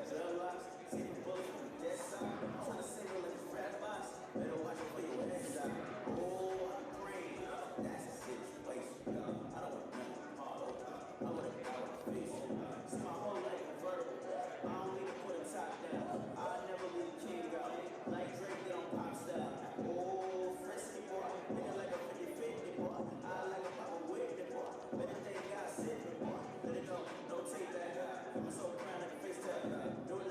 dreadlocks, taking bullets from the dead side. I'm trying to save it like a frat box. Better watch it for your head out. Oh, I'm praying. That's a serious place. I don't want nothing hard over. I want to die with a face. See my whole life convertible. I don't need to put a top down. I'll never leave the king out. Like Drake, they don't pop style. Oh, frisky boy. Nigga like a 50-50 boy. I like a pop a whipped boy. Better they got sitting boy. Let it go, don't take that guy. I'm so proud of the face tag. Do it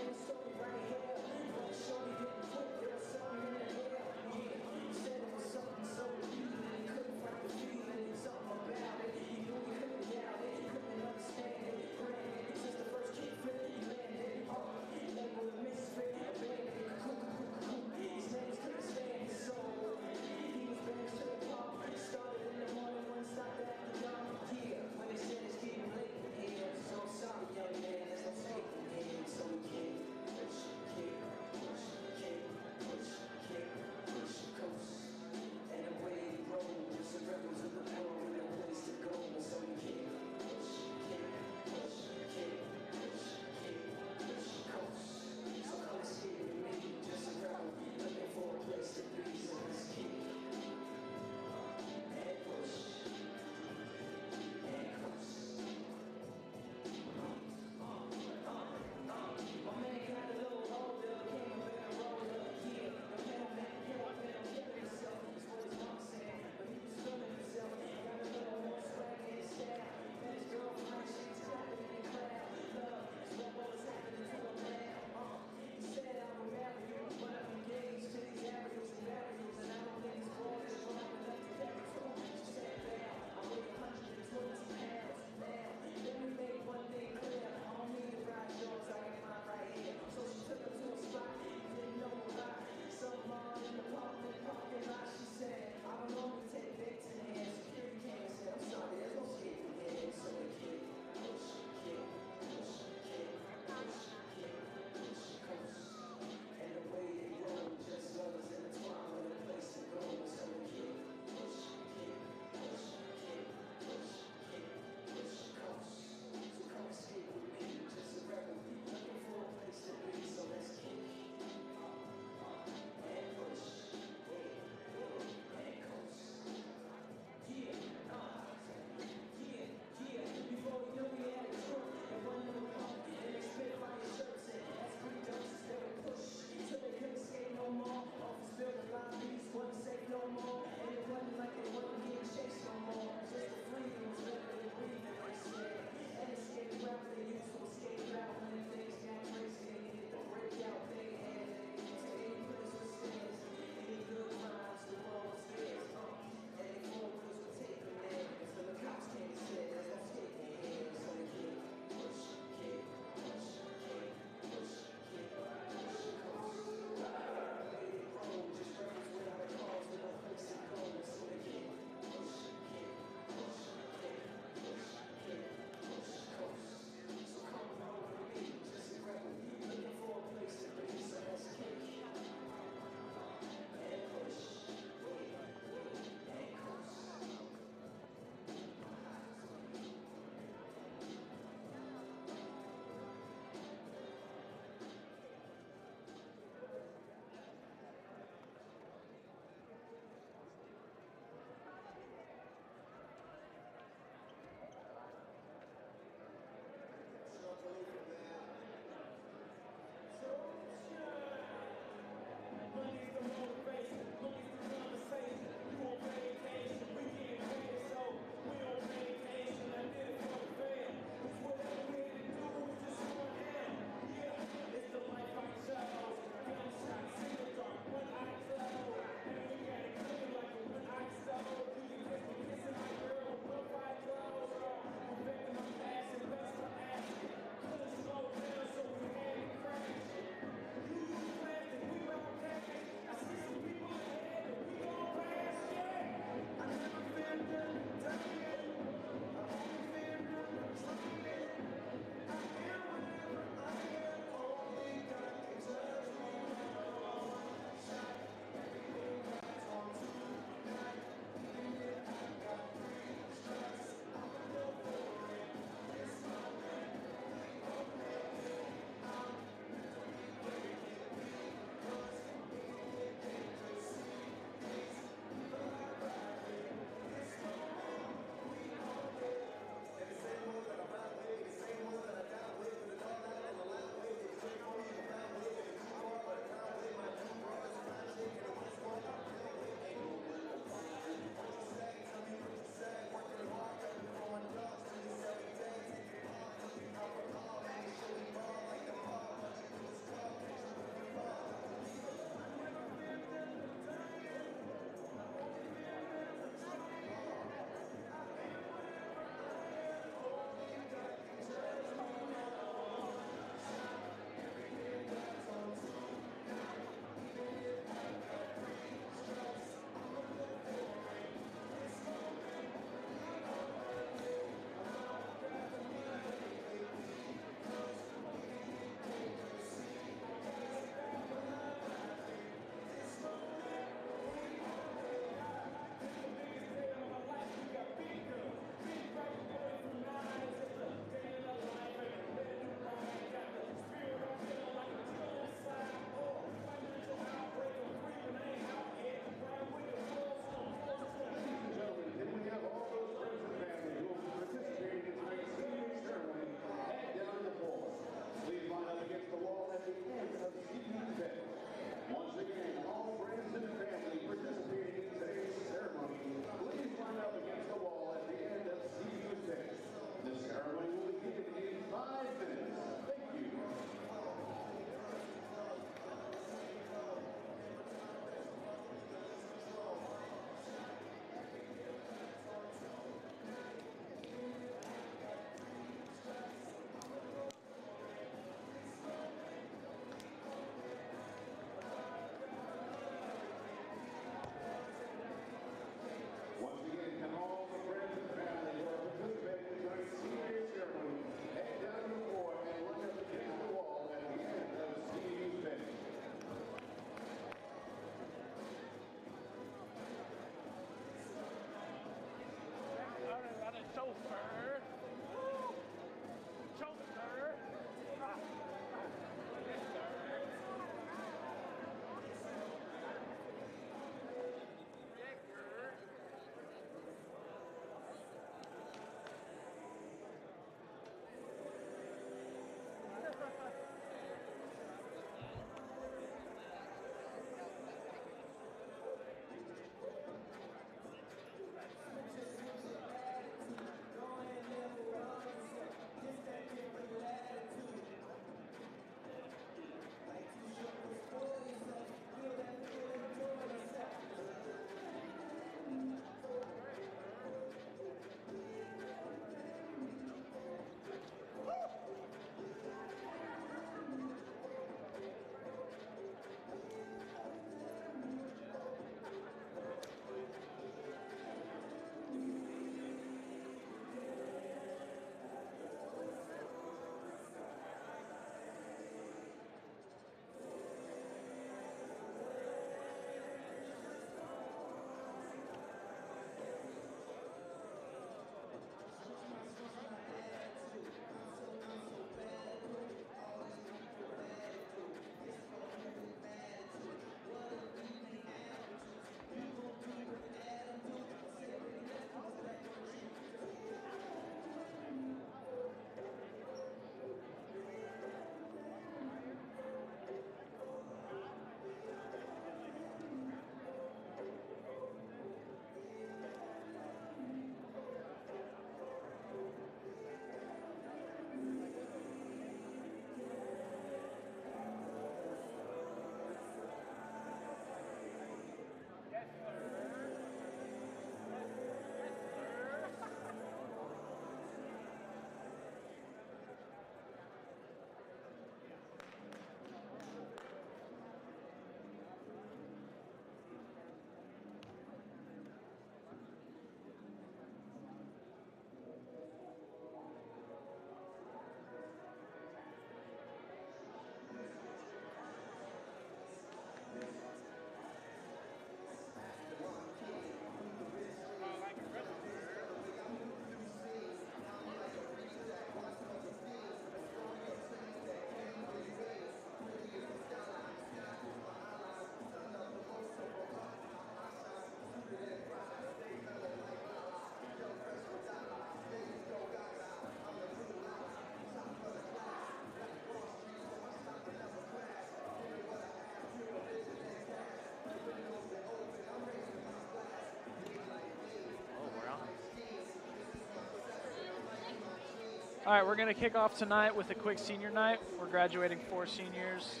All right, we're going to kick off tonight with a quick senior night. We're graduating 4 seniors.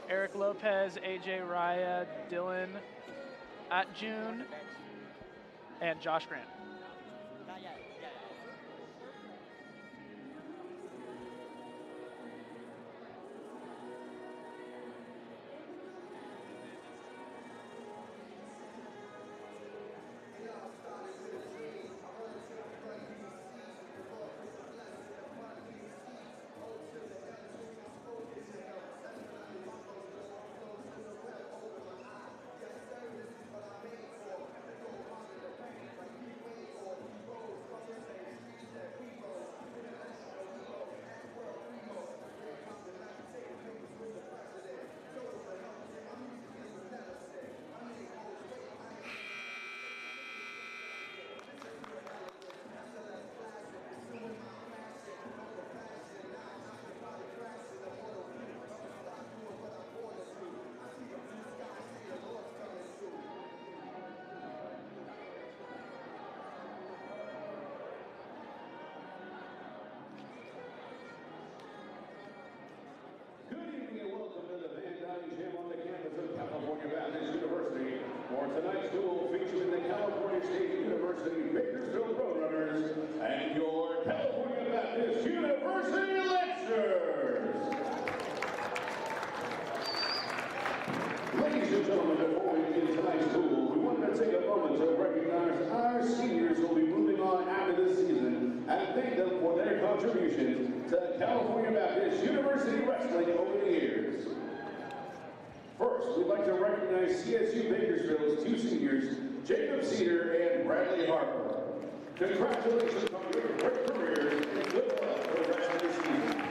Eric Lopez, AJ Raya, Dylan Atjun, and Josh Grant. For tonight's duel featuring the California State University Bakersfield Roadrunners and your California Baptist University Lancers. Ladies and gentlemen, before we begin tonight's duel, we wanted to take a moment to recognize our seniors who will be moving on after this season and thank them for their contributions to California Baptist University Wrestling over the years. First, we'd like to recognize CSU Bakersfield's 2 seniors, Jacob Cedar and Bradley Harper. Congratulations on your great careers and good luck for the rest of the season.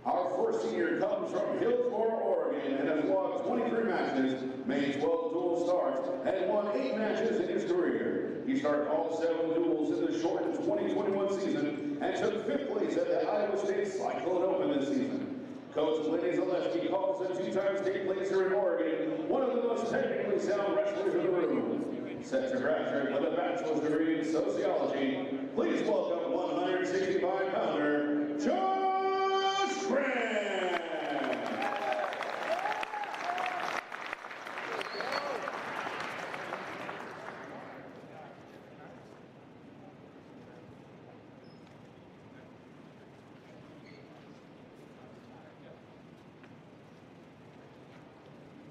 Our first senior comes from Hillsboro, Oregon, and has logged 23 matches, made 12 dual starts, and won 8 matches in his career. He started all 7 duels in the shortened 2021 season and took 5th place at the Iowa State Cyclone Open this season. Coach Lenny Zaleski calls the 2-time state placer in Oregon one of the most technically sound wrestlers in the room. Set to graduate with a bachelor's degree in sociology, please welcome 165-pounder Josh Grant.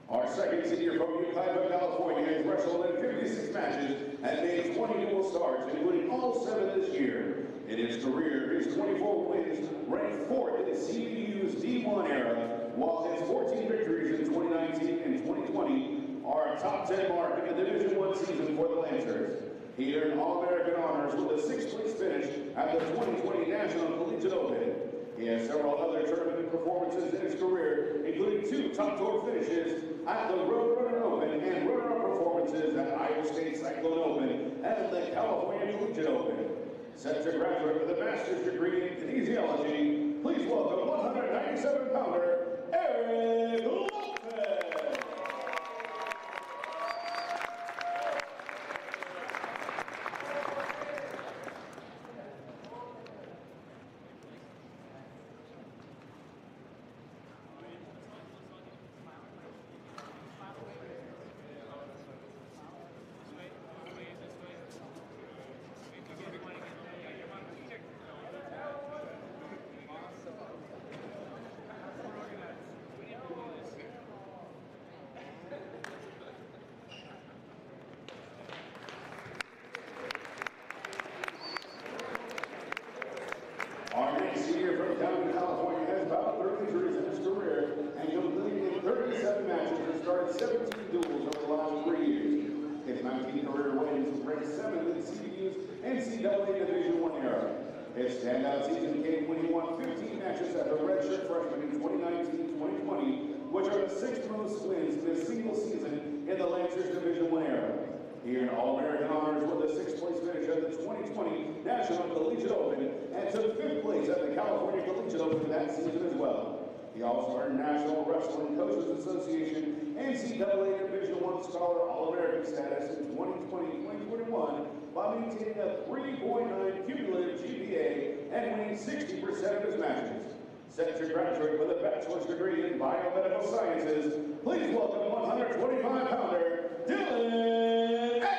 Our second senior from Ukiah, California has wrestled in 56 matches and made 20 dual starts, including all 7 this year. In his career, his 24 wins ranked 4th in CBU's D1 era, while his 14 victories in 2019 and 2020 are a top 10 mark in the Division I season for the Lancers. He earned All-American honors with a 6th place finish at the 2020 National Collegiate Open. He has several other tournament performances in his career, including 2 top tour finishes at the Roadrunner Open and runner-up performances at Iowa State Cyclone Open and the California Collegiate Open. Set to graduate with a master's degree in kinesiology, please welcome 197-pounder Eric Lopez. Our next senior from down California has about 30 injuries in his career and completed 37 matches and started 17 duels over the last 3 years. His 19 career wins ranked 7th in CBU's NCAA Division I era. His standout season came when he won 15 matches as a redshirt freshman in 2019-2020, which are the 6th most wins in a single season in the Lancers Division I era. He earned All-American honors with a 6th place finish at the 2020 National Collegiate Open and took 5th place at the California Collegiate Open that season as well. He also earned National Wrestling Coaches Association NCAA Division I Scholar All-American status in 2020-2021 while maintaining a 3.9 cumulative GPA and winning 60% of his matches. Set to graduate with a bachelor's degree in biomedical sciences, please welcome 125-pounder Dylan Action!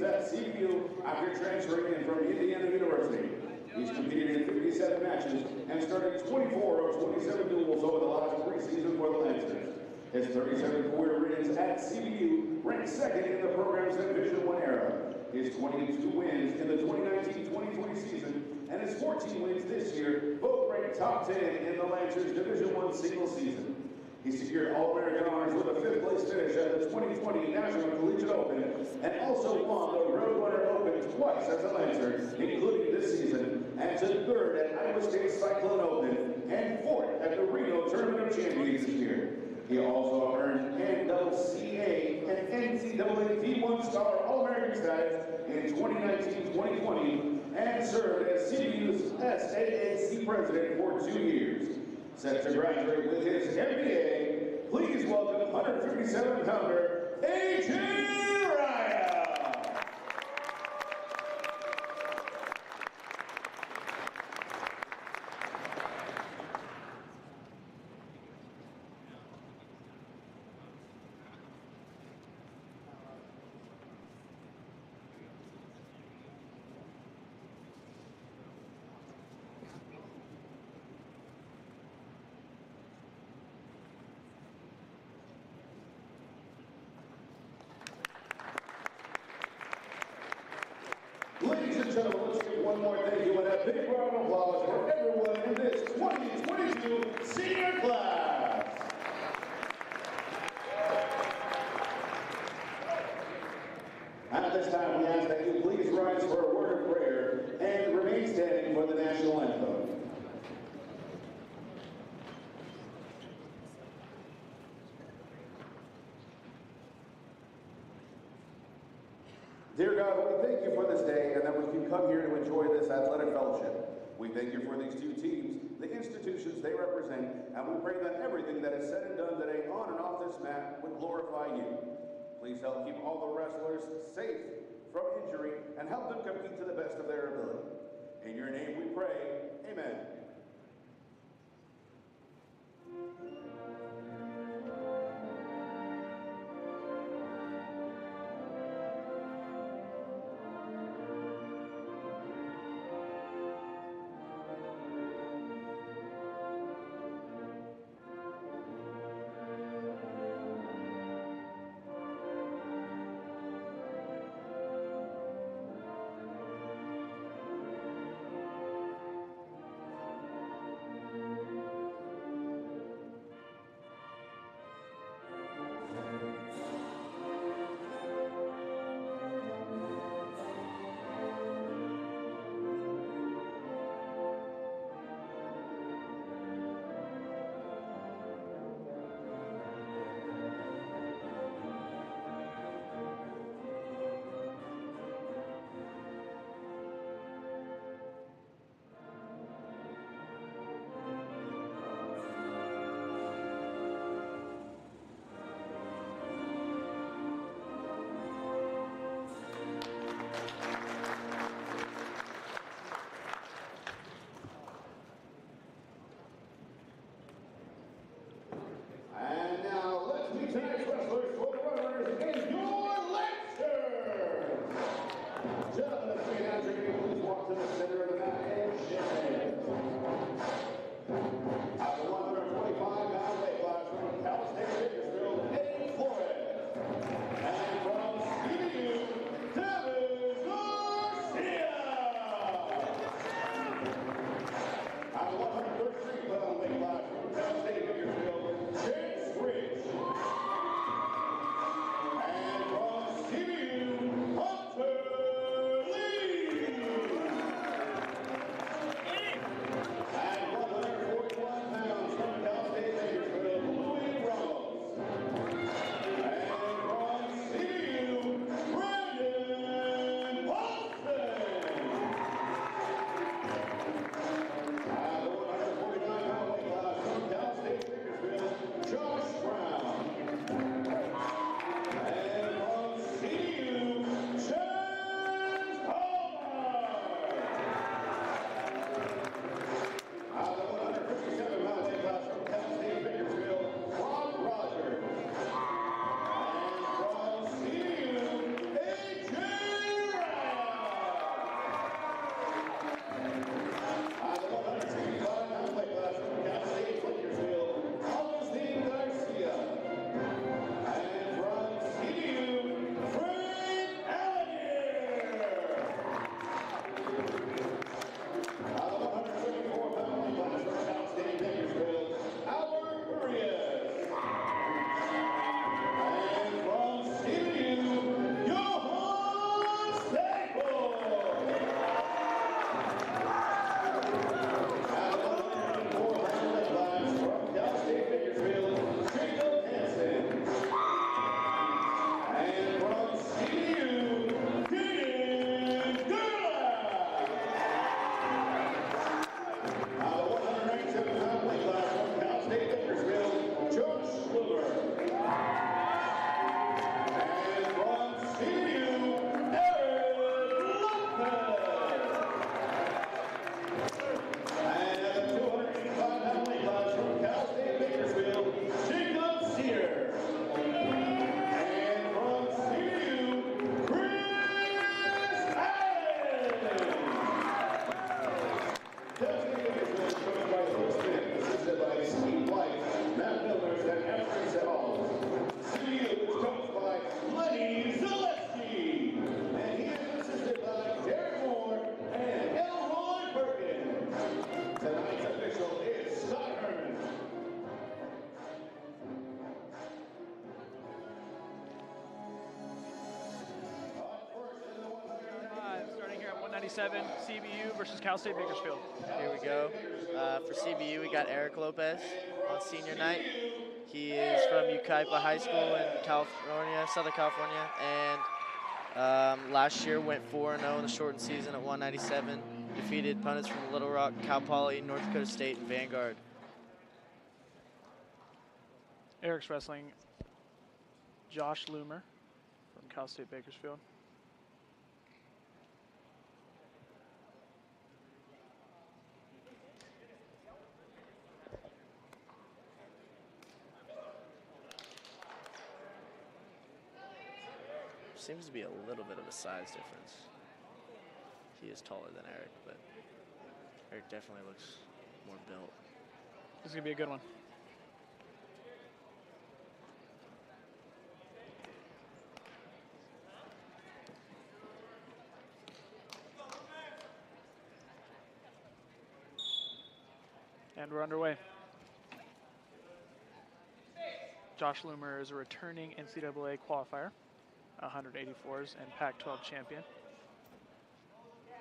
At CBU after transferring in from Indiana University. He's competed in 57 matches and started 24 of 27 duels over the last preseason for the Lancers. His 37 career wins at CBU ranked second in the program's Division I era. His 22 wins in the 2019-2020 season and his 14 wins this year both ranked top 10 in the Lancers Division I single season. He secured All-American honors with a 5th place finish at the 2020 National Collegiate Open and also won the Roadrunner Open twice as a Lancer, including this season, and took 3rd at Iowa State Cyclone Open and 4th at the Reno Tournament of Champions this year. He also earned NCAA and NCAA D1 Scholar All-American status in 2019-2020 and served as CBU's SAAC president for 2 years. Set to graduate with his MBA, please welcome 157-pounder AJ Raya. Ladies and gentlemen, let's give one more thank you and a big round of applause for everyone in this 2022 senior class. At this time, we ask that you please rise for a word of prayer and remain standing for the national anthem. Dear God, we thank you for this day and that we can come here to enjoy this athletic fellowship. We thank you for these 2 teams, the institutions they represent, and we pray that everything that is said and done today on and off this mat would glorify you. Please help keep all the wrestlers safe from injury and help them compete to the best of their ability. In your name we pray, amen. Tonight's wrestlers for the runners and your Lancers! Gentlemen, if you guys are going to please walk to the center of the mat and shake hands. At the 125-pound weight class from Cal State Bakersfield, Eddie Flores. And from CBU, David Garcia! At the 133-pound weight class from Cal State Bakersfield, Chase Rich. 197 CBU versus Cal State Bakersfield. Here we go. For CBU, we got Eric Lopez on senior night. He is from Yucaipa High School in California, Southern California, and last year went 4-0 in the shortened season at 197. Defeated opponents from Little Rock, Cal Poly, North Dakota State, and Vanguard. Eric's wrestling Josh Loomer from Cal State Bakersfield. Seems to be a little bit of a size difference. He is taller than Eric, but Eric definitely looks more built. This is going to be a good one. And we're underway. Josh Loomer is a returning NCAA qualifier, 184s, and Pac-12 champion.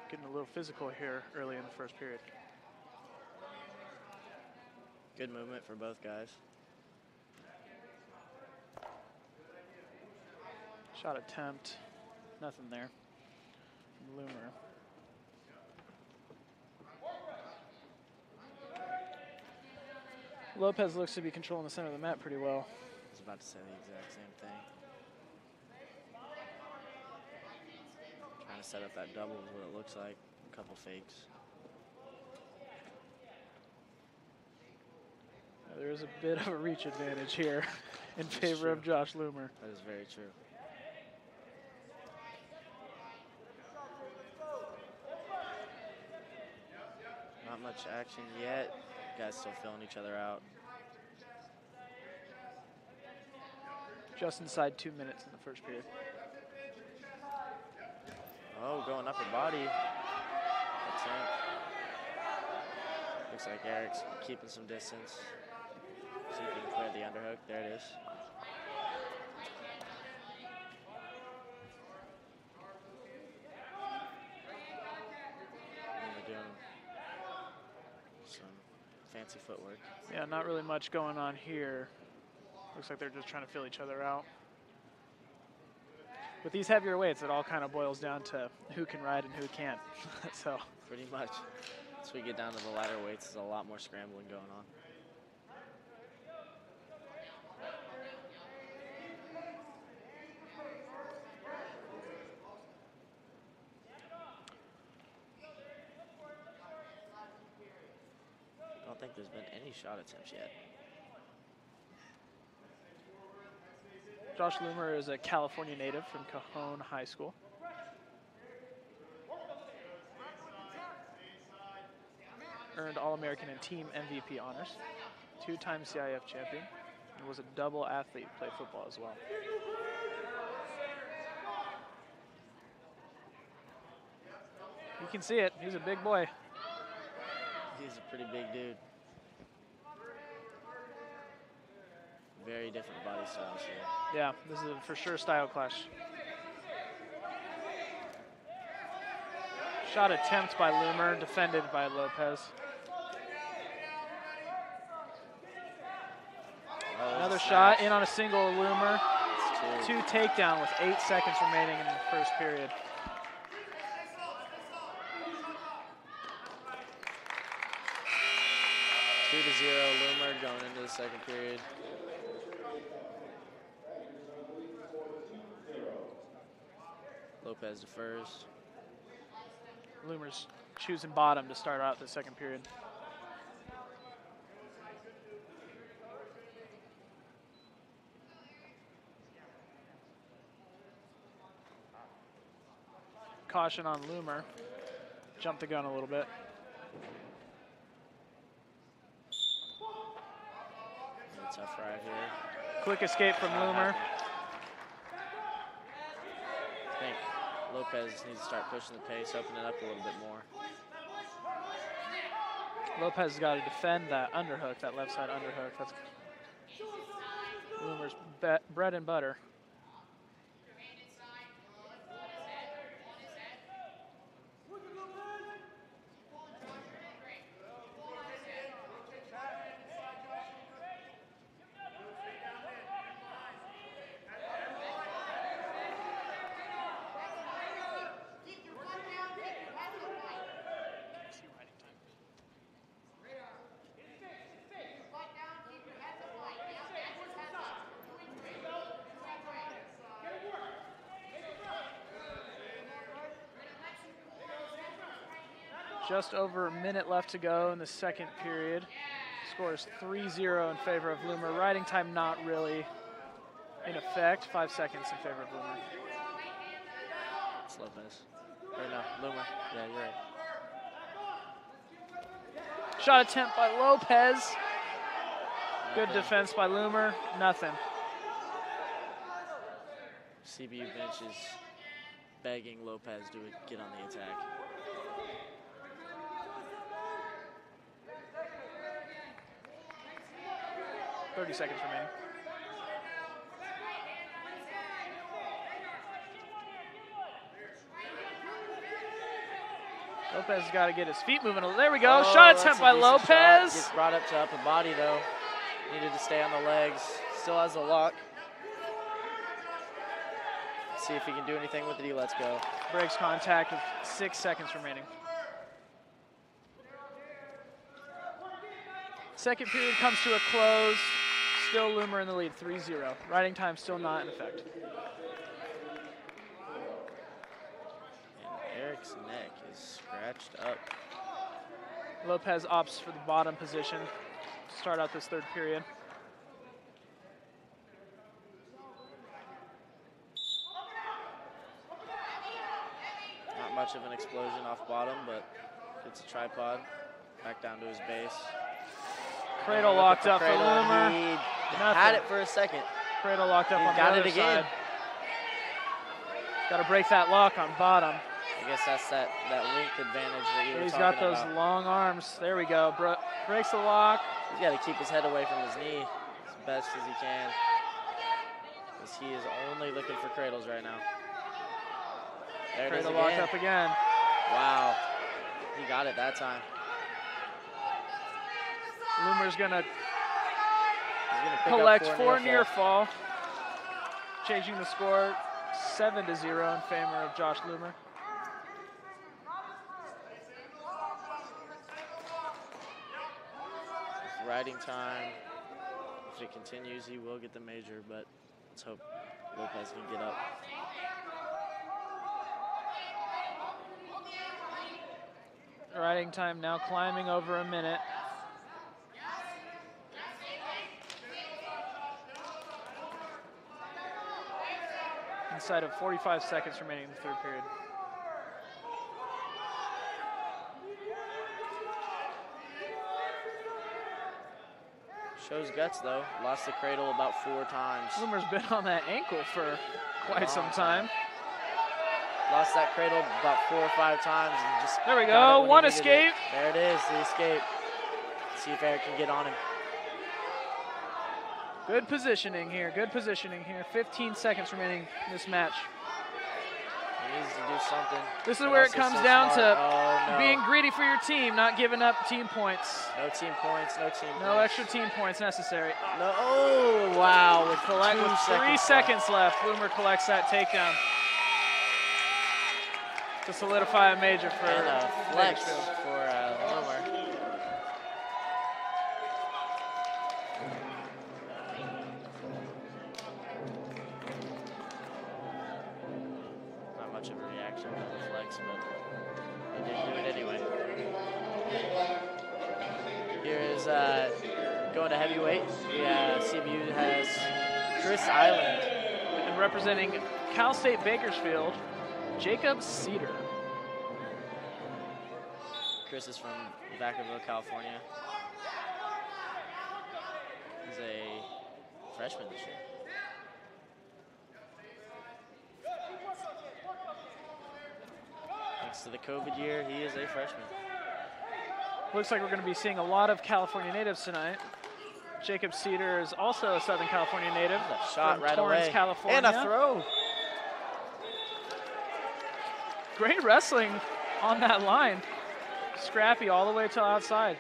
Getting a little physical here early in the first period. Good movement for both guys. Shot attempt, nothing there from Loomer. Lopez looks to be controlling the center of the mat pretty well. I was about to say the exact same thing. Trying to set up that double is what it looks like. A couple fakes. There is a bit of a reach advantage here in favor of Josh Loomer. That is very true. Not much action yet. Guys still filling each other out. Just inside 2 minutes in the first period. Oh, going upper body. That's it. Looks like Eric's keeping some distance. See if he can clear the underhook. There it is. And they're doing some fancy footwork. Yeah, not really much going on here. Looks like they're just trying to fill each other out. With these heavier weights, it all kind of boils down to who can ride and who can't. So Pretty much. Once we get down to the lighter weights, there's a lot more scrambling going on. I don't think there's been any shot attempts yet. Josh Loomer is a California native from Cajon High School. Earned All-American and Team MVP honors. 2-time CIF champion. And was a double athlete, played football as well. You can see it, he's a big boy. He's a pretty big dude. Very different body styles here. Yeah, this is a for sure style clash. Shot attempt by Loomer, defended by Lopez. Another shot in on a single Loomer. Two takedown with 8 seconds remaining in the first period. Two to 0, Loomer going into the second period. Lopez defers. Loomer's choosing bottom to start out the second period. Caution on Loomer. Jumped the gun a little bit. Tough ride here. Quick escape from Loomer. I think Lopez needs to start pushing the pace, open it up a little bit more. Lopez has got to defend that underhook, that left side underhook. That's Loomer's bread and butter. Just over a minute left to go in the second period. Score is 3-0 in favor of Loomer. Riding time not really in effect. 5 seconds in favor of Loomer. It's Lopez. Or no, Loomer. Yeah, you're right. Shot attempt by Lopez. Good defense by Loomer. Nothing. CBU bench is begging Lopez to get on the attack. .30 seconds remaining. Lopez has got to get his feet moving. There we go. Oh, shot attempt by decent Lopez. Shot. Gets brought up to upper body though. Needed to stay on the legs. Still has the lock. See if he can do anything with it. He lets go. Breaks contact with 6 seconds remaining. Second period comes to a close. Still Loomer in the lead, 3-0. Riding time still not in effect. And Eric's neck is scratched up. Lopez opts for the bottom position to start out this third period. Not much of an explosion off bottom, but gets a tripod back down to his base. Cradle locked up for Loomer. He had it for a second. Cradle locked up on the got other it again. side. Got to break that lock on bottom. I guess that's that length advantage that you were He's talking got those about. long arms. There we go. Breaks the lock. He's got to keep his head away from his knee as best as he can, because he is only looking for cradles right now. There it is Cradle locked again. up again. Wow, he got it that time. Loomer's gonna He's gonna pick collect up 4 near near fall. fall, changing the score 7-0 in favor of Josh Loomer. Riding time, if it continues, he will get the major, but let's hope Lopez can get up. Riding time now climbing over a minute. Inside of 45 seconds remaining in the third period. Shows guts though. Lost the cradle about 4 times. Loomer's been on that ankle for quite some time. Lost that cradle about 4 or 5 times and just. There we got it go. when One he needed escape. it. There it is, the escape. See if Eric can get on him. Good positioning here. Good positioning here. 15 seconds remaining in this match. He needs to do something. This is But where it also comes so down smart. to Oh, no. being greedy for your team, not giving up team points. No team points, no team No points. extra team points necessary. No, oh, wow. With 3 seconds left, Loomer collects that takedown to solidify a major for And a flex Bakersfield. for Loomer. Not much of a reaction to the flex, but he did do it anyway. Here is going to heavyweight. CBU has Chris Island. And representing Cal State Bakersfield, Jacob Cedar. Chris is from Vacaville, California. He's a freshman this year. Thanks to the COVID year, he is a freshman. Looks like we're going to be seeing a lot of California natives tonight. Jacob Cedar is also a Southern California native. A shot from right Torrance, away. California. And a throw. Great wrestling on that line. Scrappy all the way till outside.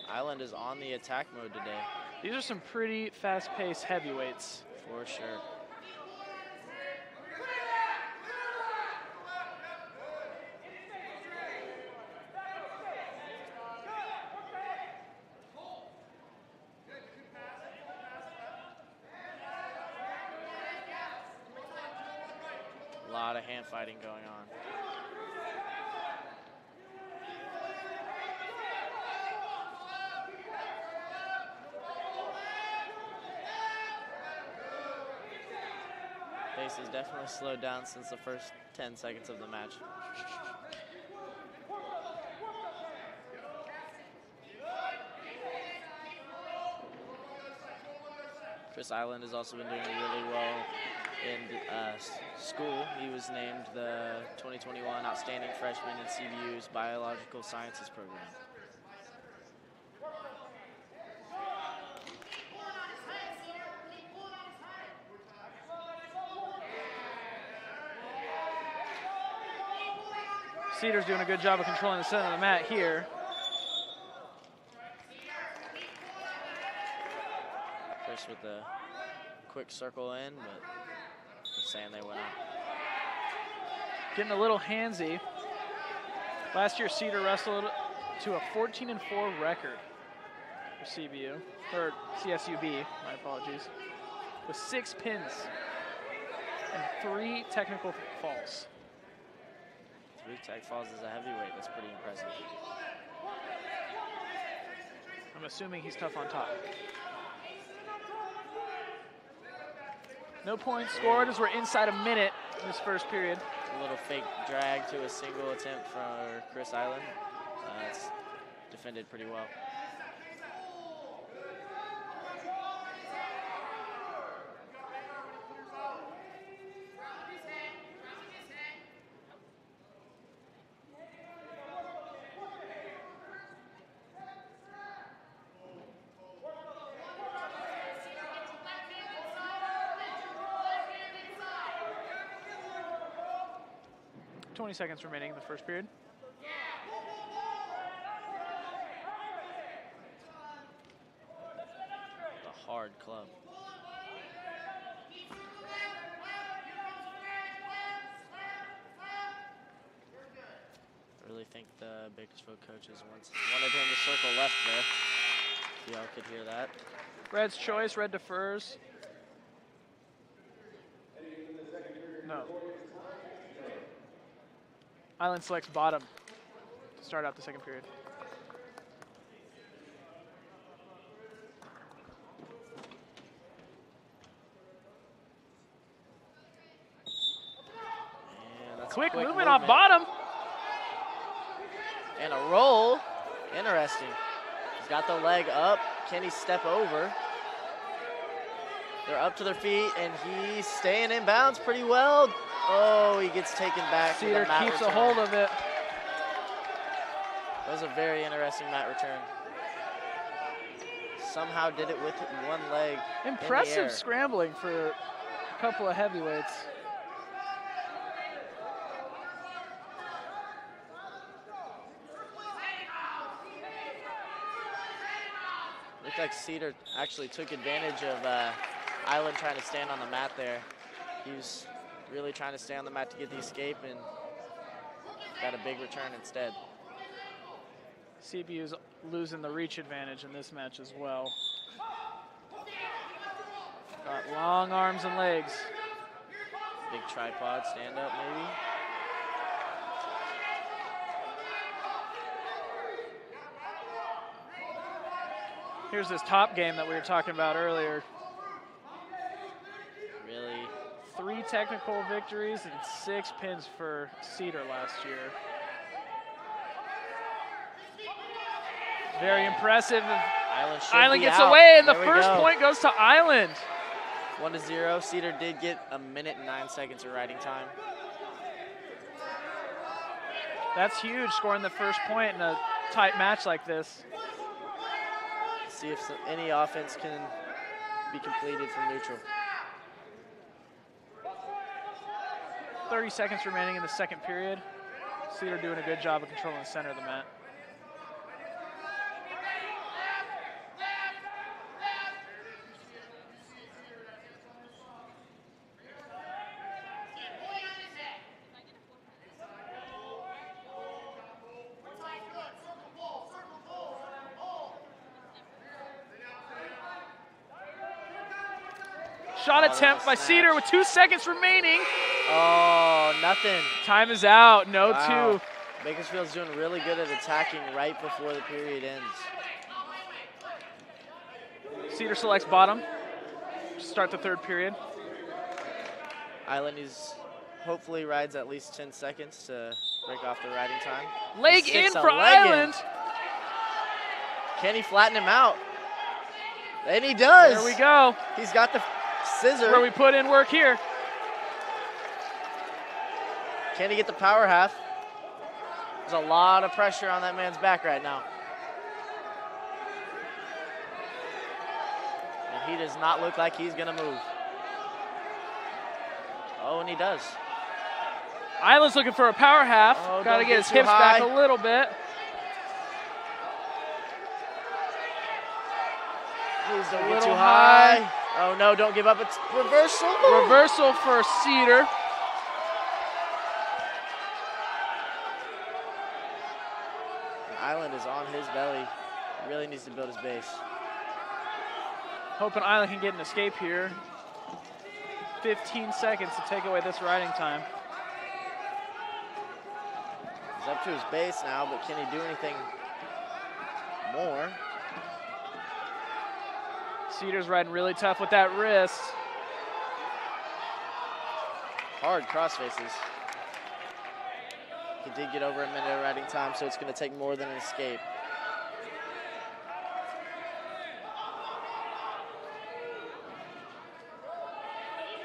Island is on the attack mode today. These are some pretty fast-paced heavyweights. For sure. A lot of hand fighting going on. Pace has definitely slowed down since the first 10 seconds of the match. Chris Island has also been doing really well in school. He was named the 2021 Outstanding Freshman in CBU's Biological Sciences program. Cedar's doing a good job of controlling the center of the mat here. Chris with a quick circle in, but they're saying they went out. Getting a little handsy. Last year, Cedar wrestled to a 14-4 record for CBU, or CSUB, my apologies, with 6 pins and 3 technical falls. 3 tech falls as a heavyweight, that's pretty impressive. I'm assuming he's tough on top. No points scored as we're inside a minute in this first period. A little fake drag to a single attempt for Chris Island. It's defended pretty well. Seconds remaining in the first period. The hard club. I really think the Bakersfield coaches wanted him to circle left there. Y'all could hear that. Red's choice, red defers. No. Island selects bottom to start out the second period. Quick movement off bottom. And a roll. Interesting. He's got the leg up. Can he step over? They're up to their feet, and he's staying in bounds pretty well. Oh, he gets taken back. Cedar keeps a hold of it. That was a very interesting mat return. Somehow did it with one leg. Impressive in the air. Scrambling for a couple of heavyweights. Looked like Cedar actually took advantage of Island trying to stand on the mat there. He was really trying to stay on the mat to get the escape and got a big return instead. CBU's losing the reach advantage in this match as well. Got long arms and legs. Big tripod stand up maybe. Here's this top game that we were talking about earlier. Really? 3 technical victories and 6 pins for Cedar last year. Very impressive. Island gets out. away, and the There we first go. point goes to Island. 1-0. Cedar did get 1 minute and 9 seconds of riding time. That's huge, scoring the first point in a tight match like this. See if any offense can be completed from neutral. 30 seconds remaining in the second period. Cedar doing a good job of controlling the center of the mat. Shot attempt by Cedar with 2 seconds remaining. Oh, nothing. Time is out, no Wow. 2. Bakersfield's doing really good at attacking right before the period ends. Cedar selects bottom. Start the third period. Island hopefully rides at least 10 seconds to break off the riding time. Leg in for Island. Can he flatten him out? And he does. There we go. He's got the scissor. Where we put in work here. Can he get the power half? There's a lot of pressure on that man's back right now. And he does not look like he's gonna move. Oh, and he does. Island's looking for a power half. Oh, got to get his hips back a little bit. Please don't get too high. Oh no, don't give up. It's reversal. Reversal for Cedar. Island is on his belly. He really needs to build his base. Hoping Island can get an escape here. 15 seconds to take away this riding time. He's up to his base now, but can he do anything more? Cedar's riding really tough with that wrist. Hard cross faces. He did get over a minute of riding time, so it's going to take more than an escape.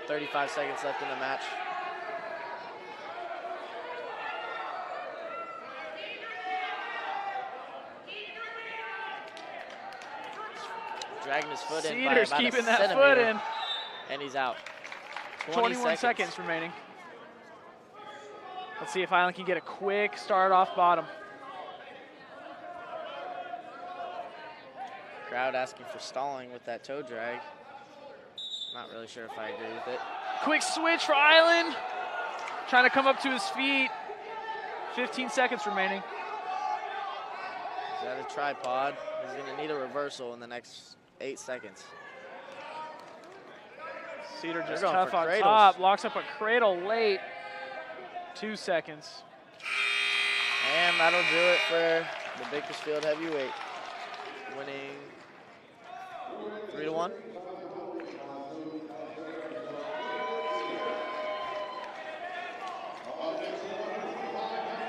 "35 seconds left in the match. Dragging his foot in by Cedar's about keeping a that centimeter, foot in. and he's out. 21 seconds remaining. Let's see if Island can get a quick start off bottom. Crowd asking for stalling with that toe drag. Not really sure if I agree with it. Quick switch for Island. Trying to come up to his feet. 15 seconds remaining. He's at a tripod. He's going to need a reversal in the next 8 seconds. Cedar just going tough for on cradles. top. Locks up a cradle late. 2 seconds. And that'll do it for the Bakersfield heavyweight. Winning 3-1.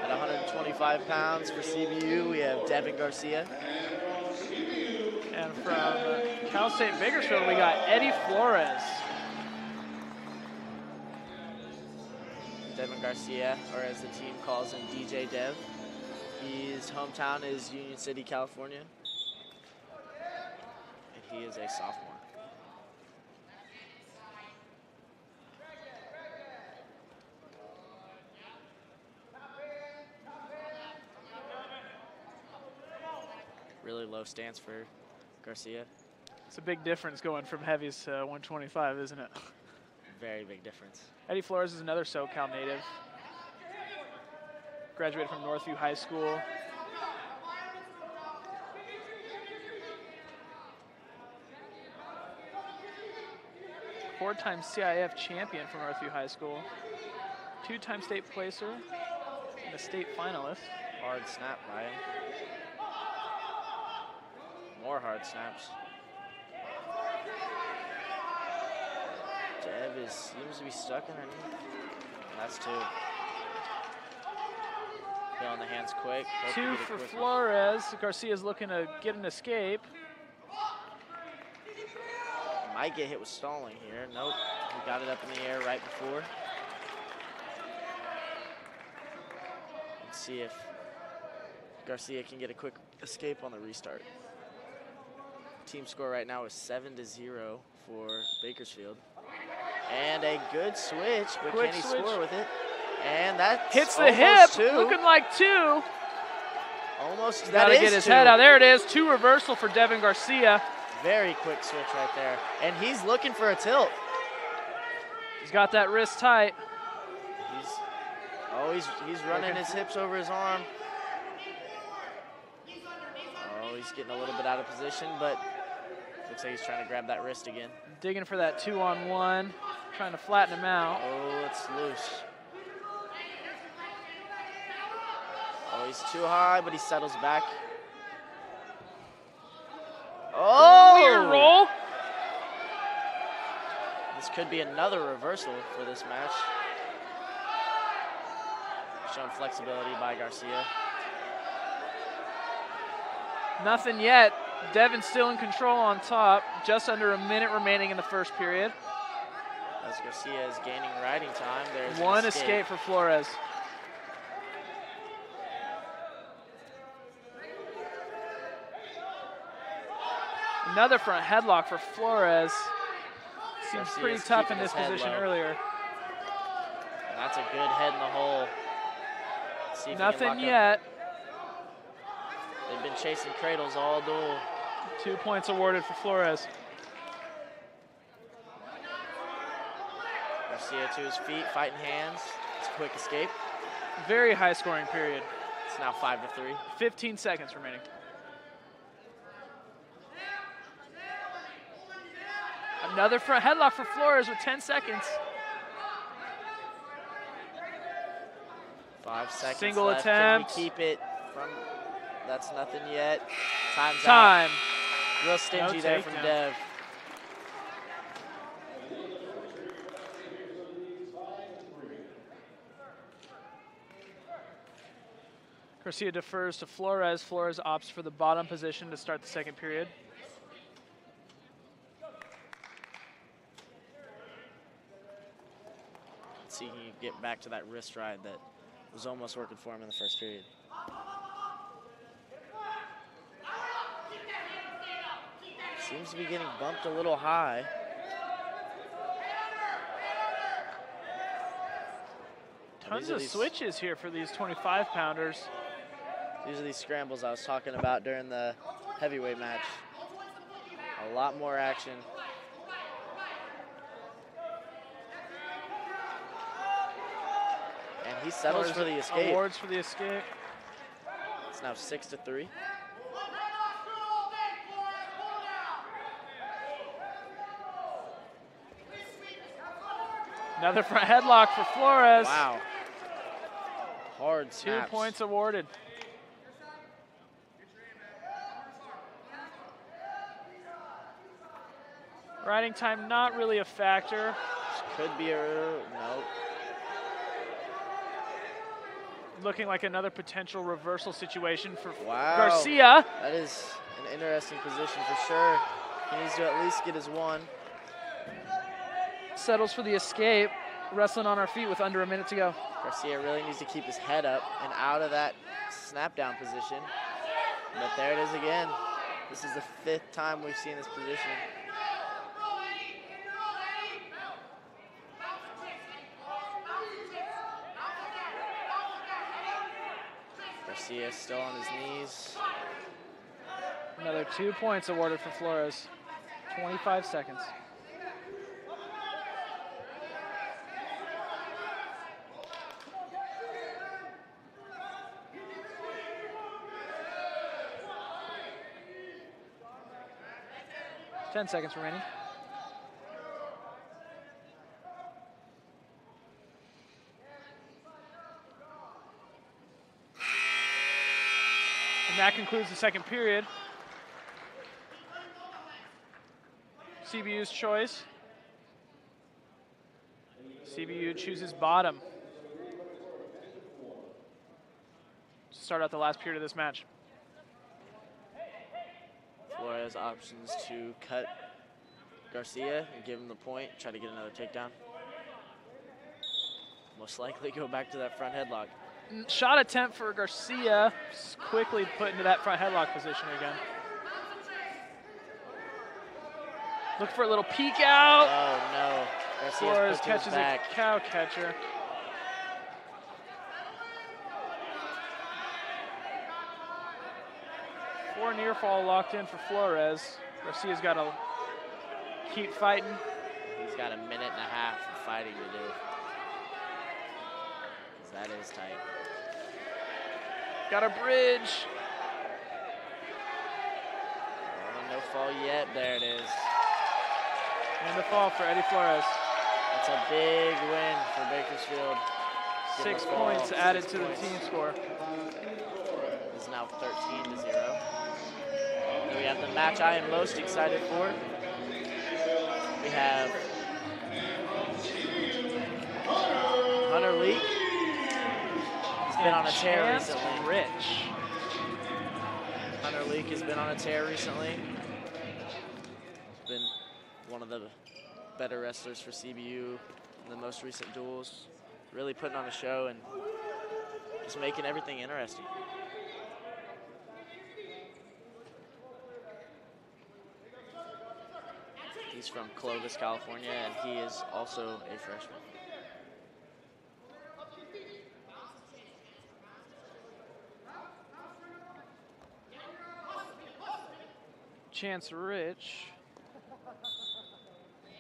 At 125 pounds for CBU, we have Devin Garcia. And from Cal State Bakersfield, we got Eddie Flores. Devin Garcia, or as the team calls him, DJ Dev. His hometown is Union City, California. And he is a sophomore. Really low stance for Garcia. It's a big difference going from heavies to 125, isn't it? Very big difference. Eddie Flores is another SoCal native. Graduated from Northview High School. Four-time CIF champion from Northview High School. 2-time state placer and a state finalist. Hard snap by him. More hard snaps. Dev seems to be stuck underneath. That's 2. Feeling the hands quick. 2 for Flores. Garcia's looking to get an escape. Might get hit with stalling here. Nope. He got it up in the air right before. Let's see if Garcia can get a quick escape on the restart. Team score right now is 7-0 for Bakersfield. And a good switch, but Quick can he switch. score with it? And that Hits the hip, 2. looking like 2. Almost, He's that gotta is get his 2. head out. There it is, 2 reversal for Devin Garcia. Very quick switch right there. And he's looking for a tilt. He's got that wrist tight. He's running his hips over his arm. Oh, he's getting a little bit out of position, but looks like he's trying to grab that wrist again. Digging for that 2-on-1, trying to flatten him out. Oh, it's loose. Oh, he's too high, but he settles back. Oh! Weird roll. This could be another reversal for this match. Showing flexibility by Garcia. Nothing yet. Devin still in control on top. Just under a minute remaining in the first period. As Garcia is gaining riding time, there's one escape for Flores. Another front headlock for Flores. Seems Garcia's pretty tough in keeping this his head position low. earlier. And that's a good head in the hole. See if he can Nothing lock up. yet. They've been chasing cradles all duel. 2 points awarded for Flores. Garcia to his feet, fighting hands. It's a quick escape. Very high scoring period. It's now 5-3. 15 seconds remaining. Another front headlock for Flores with 10 seconds. 5 seconds Single left. attempt. Can we keep it from? That's nothing yet. Time's Time. out. Real stingy No there from takedown. Dev. Garcia defers to Flores. Flores opts for the bottom position to start the second period. Let's see if he can get back to that wrist ride that was almost working for him in the first period. Seems to be getting bumped a little high. Tons of switches here for these 25-pounders. These are these scrambles I was talking about during the heavyweight match. A lot more action. And he settles for the escape. Awards for the escape. It's now 6-3. Another front headlock for Flores. Wow. Hard 2 snaps. points awarded. Riding time not really a factor. Could be a, no. Looking like another potential reversal situation for Wow. Garcia. That is an interesting position for sure. He needs to at least get his one. Settles for the escape. Wrestling on our feet with under a minute to go. Garcia really needs to keep his head up and out of that snap down position. But there it is again. This is the 5th time we've seen this position. Garcia still on his knees. Another 2 points awarded for Flores. 25 seconds. Ten seconds remaining. And that concludes the second period. CBU's choice. CBU chooses bottom to start out the last period of this match. Flores options to cut Garcia and give him the point, try to get another takedown. Most likely go back to that front headlock. Shot attempt for Garcia, just quickly put into that front headlock position again. Look for a little peek out. Oh no, Flores Garcia's catches a cow catcher. Four near fall locked in for Flores. Garcia's got to keep fighting. He's got a minute and a half of fighting to do. That is tight. Got a bridge. Oh, no fall yet. There it is. And the fall for Eddie Flores. That's a big win for Bakersfield. 6 points added to the team score. It's now 13-0. Then we have the match I am most excited for. We have been on a tear Chance recently. Rich. Hunter Leak has been on a tear recently. He's been one of the better wrestlers for CBU in the most recent duels. Really putting on a show and just making everything interesting. He's from Clovis, California, and he is also a freshman. Chance Rich,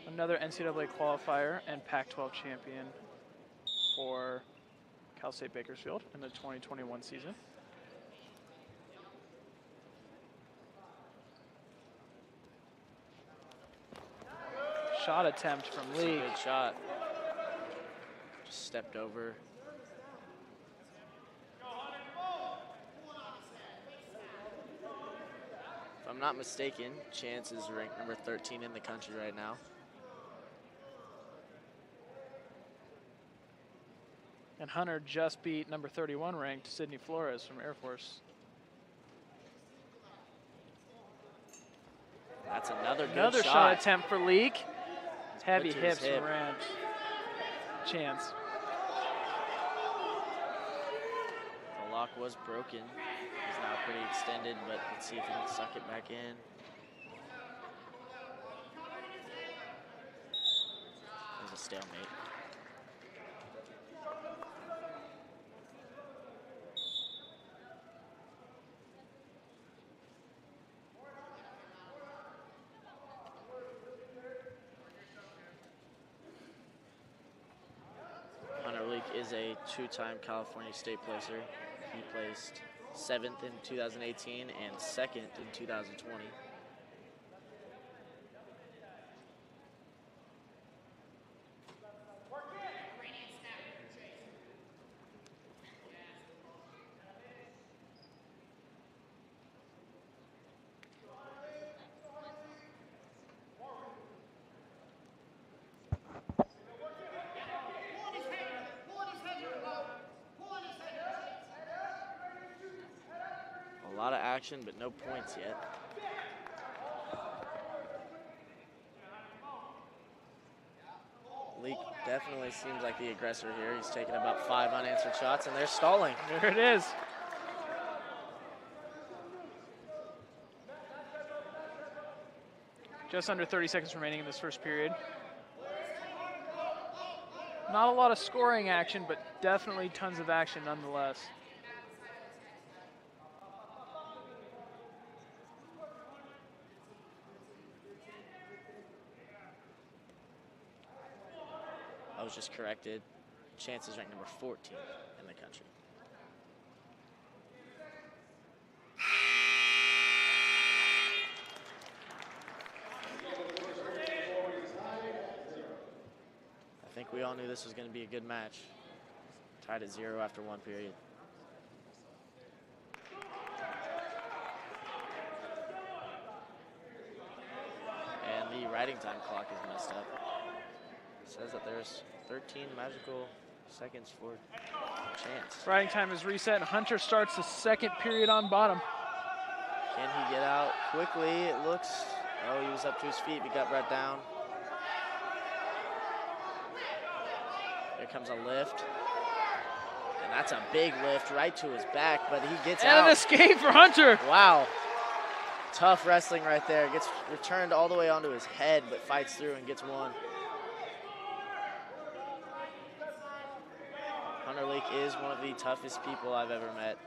another NCAA qualifier and Pac-12 champion for Cal State Bakersfield in the 2021 season. Shot attempt from Lee. Good shot. Just stepped over. If I'm not mistaken, Chance is ranked number 13 in the country right now. And Hunter just beat number 31 ranked Sydney Flores from Air Force. That's another good Another shot attempt for Leak. Heavy to his hips hip. from Rand. Chance. The lock was broken. He's now pretty extended, but let's see if he can suck it back in. There's a stalemate. Hunter Leak is a two-time California State placer. He placed 7th in 2018 and 2nd in 2020. A lot of action, but no points yet. Leak definitely seems like the aggressor here. He's taken about 5 unanswered shots, and they're stalling. There it is. Just under 30 seconds remaining in this first period. Not a lot of scoring action, but definitely tons of action nonetheless. I was just corrected. Chance is ranked number 14 in the country. I think we all knew this was going to be a good match. Tied at 0 after 1 period. And the riding time clock is messed up. It says that there's 13 magical seconds for Chance. Riding time is reset. Hunter starts the second period on bottom. Can he get out quickly? It looks, oh, he was up to his feet, but got brought down. Here comes a lift. And that's a big lift right to his back, but he gets out. And an escape for Hunter. Wow. Tough wrestling right there. Gets returned all the way onto his head, but fights through and gets one. Hunter Leak is one of the toughest people I've ever met.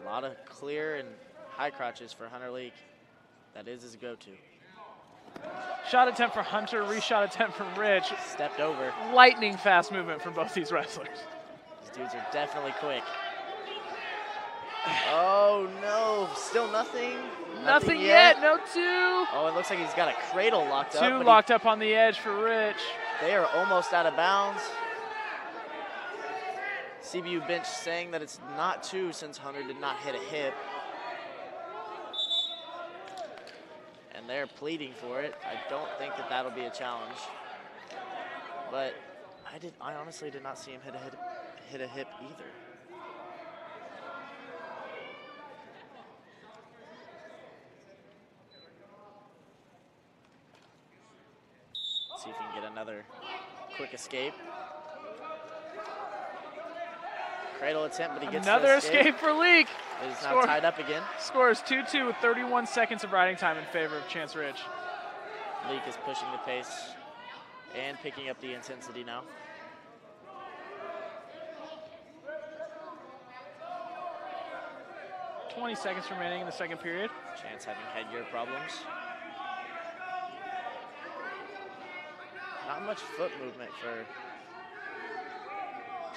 A lot of clear and high crotches for Hunter Leak. That is his go-to. Shot attempt for Hunter, reshot attempt from Rich. Stepped over. Lightning fast movement from both these wrestlers. These dudes are definitely quick. Oh no, still nothing? Nothing yet, no 2. Oh, it looks like he's got a cradle locked up. 2 locked up on the edge for Rich. They are almost out of bounds. CBU bench saying that it's not 2 since Hunter did not hit a hip. and they're pleading for it. I don't think that that'll be a challenge. But I honestly did not see him hit a hip either. Let's see if he can get another quick escape. Cradle attempt, but he gets another escape for Leak. It is now tied up again. Score is 2-2 with 31 seconds of riding time in favor of Chance Ridge. Leak is pushing the pace and picking up the intensity now. .20 seconds remaining in the second period. Chance having headgear problems. Not much foot movement for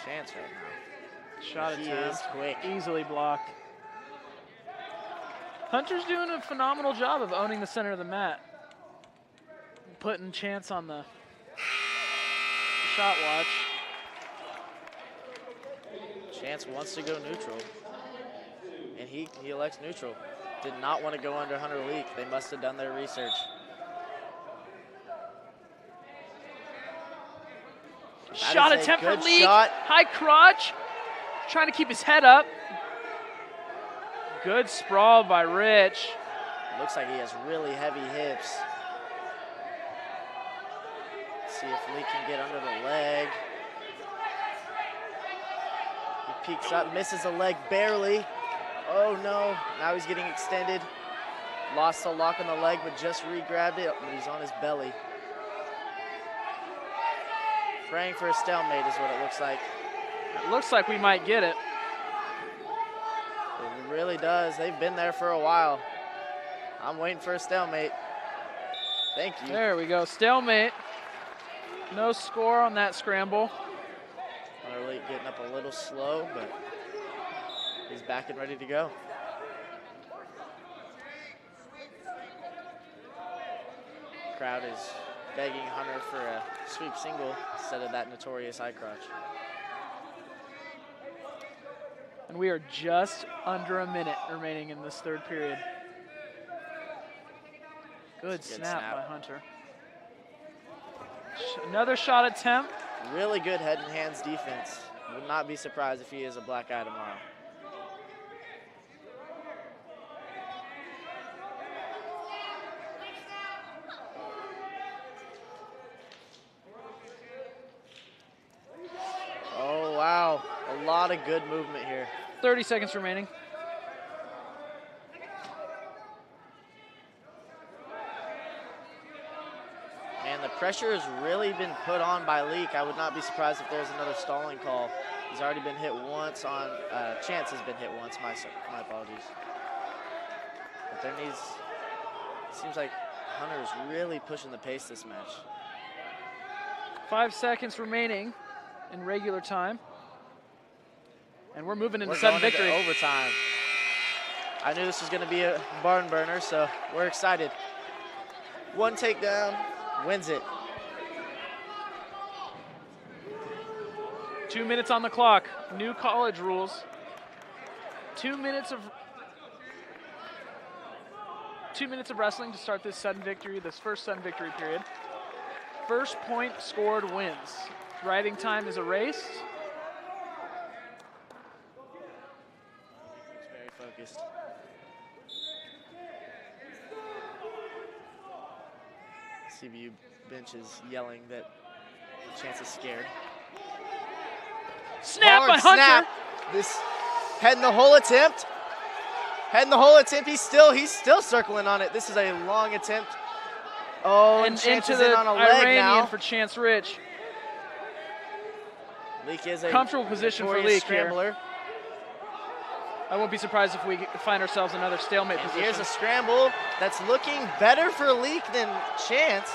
Chance right now. Shot attempt. He is quick. Easily blocked. Hunter's doing a phenomenal job of owning the center of the mat. Putting Chance on the shot watch. Chance wants to go neutral, and he elects neutral. Did not want to go under Hunter Leak. They must have done their research. Shot attempt for Leak. Shot. High crotch. Trying to keep his head up. Good sprawl by Rich. Looks like he has really heavy hips. See if Leak can get under the leg. He peeks up, misses a leg barely. Oh no, now he's getting extended. Lost the lock on the leg, but just re-grabbed it, but he's on his belly. Praying for a stalemate is what it looks like. It looks like we might get it. It really does. They've been there for a while. I'm waiting for a stalemate. Thank you. There we go, stalemate. No score on that scramble. Hunter Leak getting up a little slow, but he's back and ready to go. Crowd is begging Hunter for a sweep single instead of that notorious high crotch. And we are just under a minute remaining in this third period. Good snap by Hunter. Another shot attempt. Really good head and hands defense. Would not be surprised if he is a black eye tomorrow. Oh, wow. A lot of good movement here. 30 seconds remaining. Man, the pressure has really been put on by Leak. I would not be surprised if there's another stalling call. He's already been hit once on, Chance has been hit once, my apologies. But there needs, it seems like Hunter is really pushing the pace this match. 5 seconds remaining in regular time. And we're moving into We're sudden going victory. into overtime. I knew this was gonna be a barn burner, so we're excited. One takedown, wins it. 2 minutes on the clock. New college rules. 2 minutes of wrestling to start this sudden victory, this first sudden victory period. First point scored wins. Riding time is erased. It's very focused. CBU bench is yelling that Chance is scared. Snap Hard by Hunter. snap. This head in the hole attempt. Head in the hole attempt. He's still circling on it. This is a long attempt. Oh, and Chance into is in the on a leg Iranian now. for Chance Rich. Leak is a Comfortable position for notorious Leak here. scrambler. I won't be surprised if we find ourselves in another stalemate And position. here's a scramble that's looking better for Leak than Chance.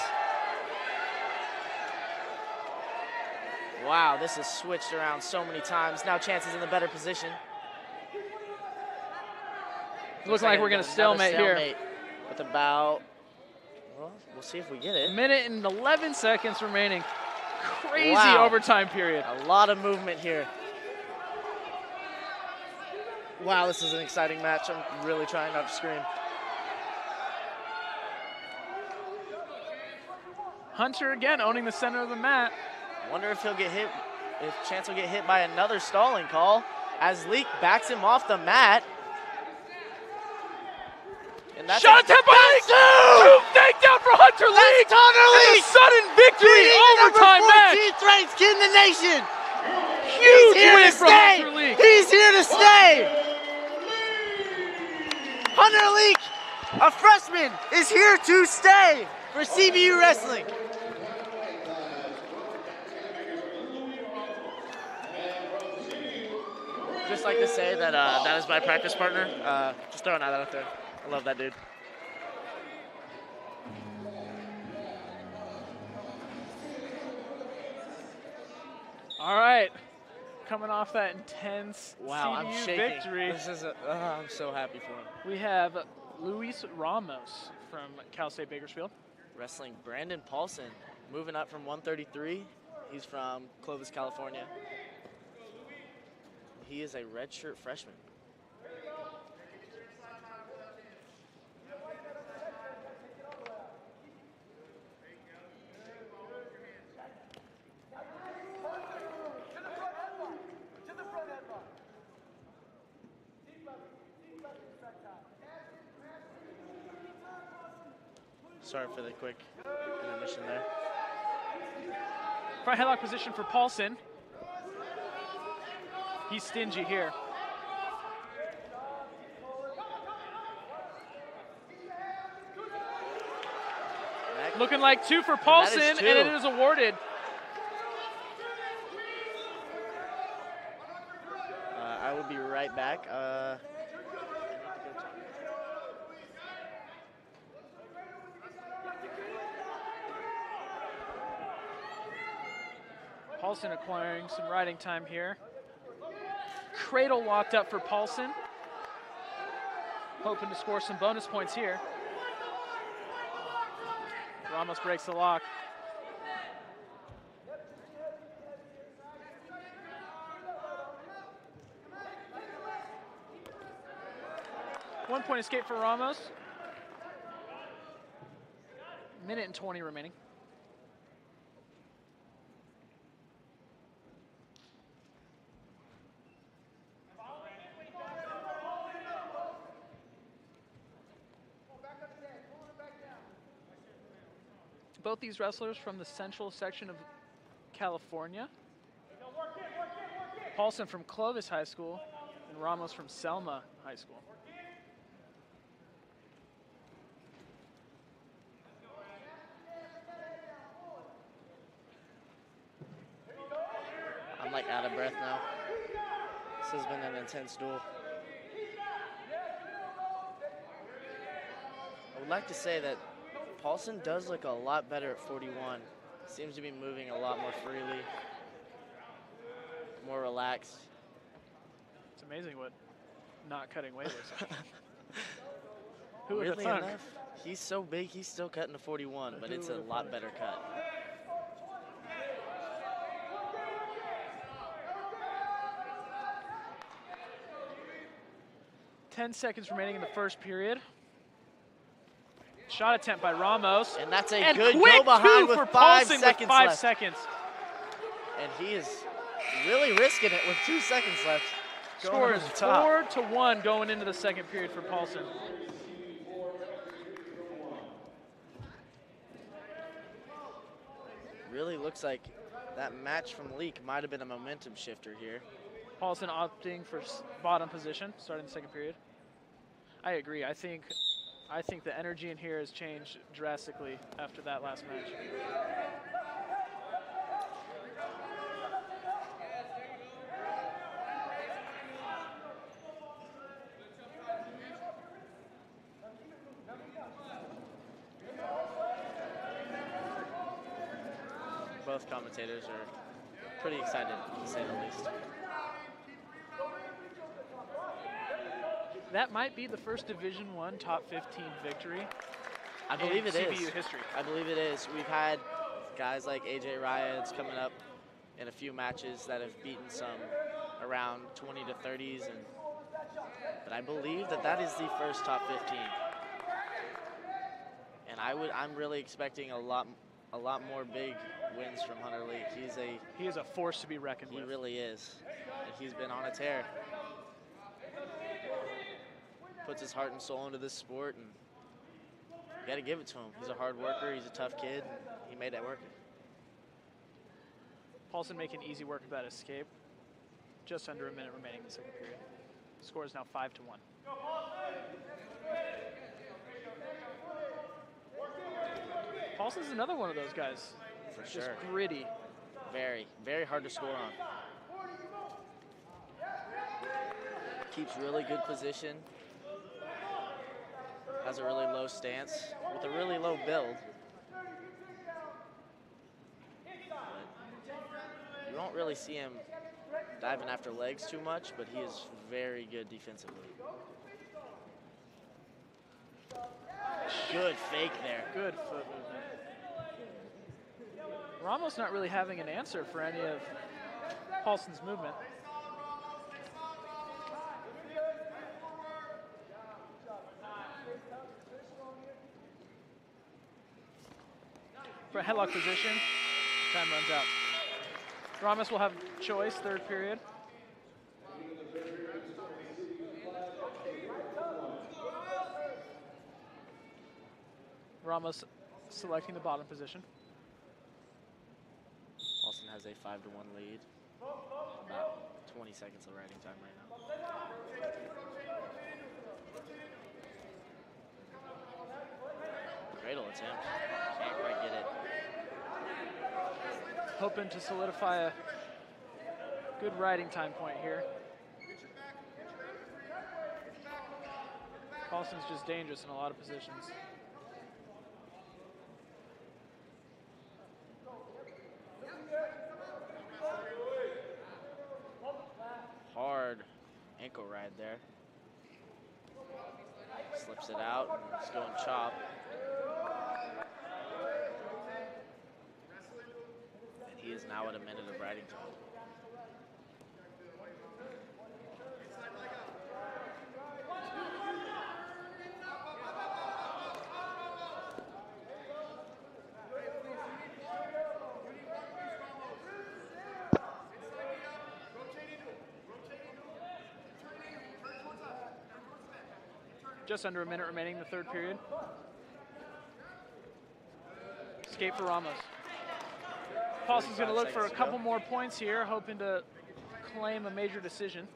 Wow, this has switched around so many times. Now Chance is in the better position. Looks like we're going to stalemate here. With about, well, we'll see if we get it. A minute and 11 seconds remaining. Crazy Wow. overtime period. A lot of movement here. Wow, this is an exciting match. I'm really trying not to scream. Hunter again owning the center of the mat. Wonder if he'll get hit, if Chance will get hit by another stalling call as Leak backs him off the mat. And that's Shot attempt by Leak! Two takedown for Hunter Leak! Leak! A sudden victory, overtime match! Ranked kid in the nation! Huge win for Hunter Leak! He's here to stay! Hunter Leak, a freshman, is here to stay for CBU Wrestling. Just like to say that that is my practice partner. Just throwing that out there. I love that dude. All right, coming off that intense Wow, I'm CBU shaking. victory, This is I'm so happy for him. we have Luis Ramos from Cal State Bakersfield. Wrestling Brandon Paulson, moving up from 133. He's from Clovis, California. He is a redshirt freshman. Sorry for the quick intermission there. Front headlock position for Paulson. He's stingy here. Looking like two for Paulson, and it is awarded. I will be right back. Paulson acquiring some riding time here. Cradle walked up for Paulson. Hoping to score some bonus points here. Ramos breaks the lock. One point escape for Ramos. Minute and 20 remaining. Both these wrestlers from the central section of California. Paulson from Clovis High School and Ramos from Selma High School. I'm like out of breath now. This has been an intense duel. I would like to say that Paulson does look a lot better at 41. Seems to be moving a lot more freely, more relaxed. It's amazing what not cutting weight looks like. Who would have Weirdly thunk? enough, he's so big, he's still cutting a 41, but it's a lot better cut. Ten seconds remaining in the first period. Shot attempt by Ramos. And that's a And good quick go behind two with for 5 Paulson seconds with 5 left. seconds. And he is really risking it with 2 seconds left. Score is Going over the top. 4-1 going into the second period for Paulson. Really looks like that match from Leak might have been a momentum shifter here. Paulson opting for bottom position starting the second period. I agree. I think the energy in here has changed drastically after that last match. Both commentators are pretty excited, to say the least. That might be the first Division I top 15 victory I believe in it CBU is. history. I believe it is. We've had guys like AJ Raya that's coming up in a few matches that have beaten some around 20 to 30s, but I believe that is the first top 15. And I'm really expecting a lot a lot more big wins from Hunter Lee. He is a force to be reckoned with. He really is. And he's been on a tear. Puts his heart and soul into this sport, and you got to give it to him. He's a hard worker. He's a tough kid. He made that work. Paulson making easy work of that escape. Just under a minute remaining in the second period. Score is now 5-1. Paulson's another one of those guys. For Just sure. gritty. Very, very hard to score on. Keeps really good position. Has a really low stance with a really low build. You won't really see him diving after legs too much, but he is very good defensively. Good fake there. Good foot movement. Ramos not really having an answer for any of Paulson's movement. For a headlock position, time runs out. Ramos will have choice, third period. Ramos selecting the bottom position. Paulson has a 5-1 lead. About 20 seconds of riding time right now. Cradle attempt. Can't quite get it. Hoping to solidify a good riding time point here. Paulson's just dangerous in a lot of positions. Hard ankle ride there. Slips it out and he's going chop. And he is now at a minute of riding time. Just under a minute remaining in the third period. Escape for Ramos. Paulson's going to look for a couple more points here, hoping to claim a major decision.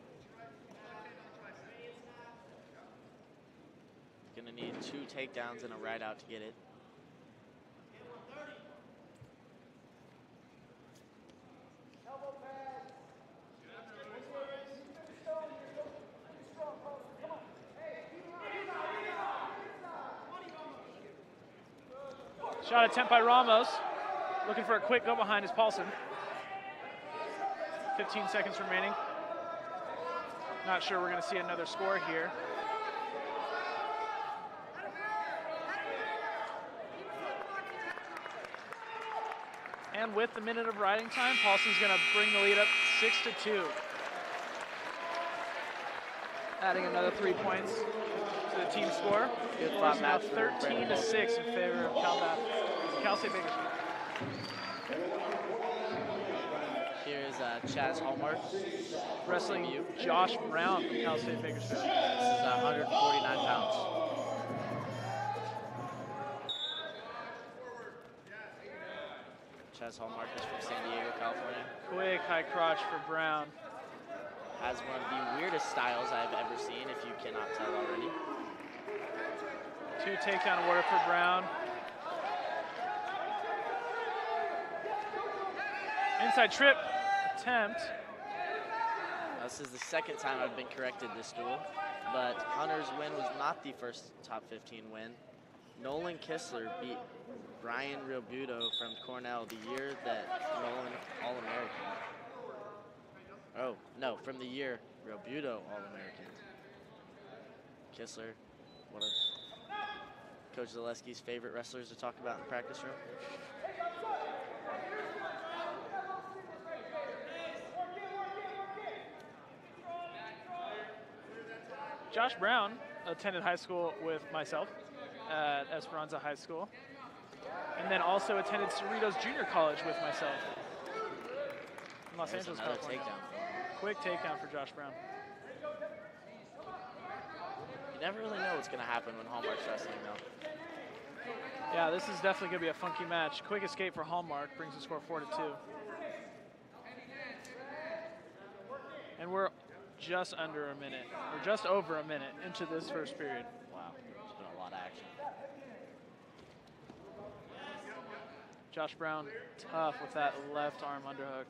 Going to need 2 takedowns and a ride out to get it. Shot attempt by Ramos. Looking for a quick go behind is Paulson. 15 seconds remaining. Not sure we're going to see another score here. And with the minute of riding time, Paulson's going to bring the lead up 6-2. Adding another 3 points to the team score. Good Score fought is now match for 13-6 in favor of Cal State Bakersfield. Here is Chaz Hallmark. Wrestling Josh Brown from Cal State Bakersfield. This is 149 pounds. Chaz Hallmark is from San Diego, California. Quick high crotch for Brown. Has one of the weirdest styles I've ever seen, if you cannot tell already. 2 takedown awarded for Brown. Inside trip attempt. Now, this is the second time I've been corrected this duel, but Hunter's win was not the first top 15 win. Nolan Kistler beat Brian Realbuto from Cornell the year that Nolan All-American. Oh, no, from the year Realbuto All-American. Kistler, one of Coach Zaleski's favorite wrestlers to talk about in the practice room. Josh Brown attended high school with myself at Esperanza High School. and then also attended Cerritos Junior College with myself in Los There's Angeles, another California. takedown. Quick takedown for Josh Brown. You never really know what's going to happen when Hallmark's wrestling, though. Yeah, this is definitely going to be a funky match. Quick escape for Hallmark brings the score 4-2. And we're just under a minute. We're just over a minute into this first period. Wow, there's been a lot of action. Josh Brown tough with that left arm underhook.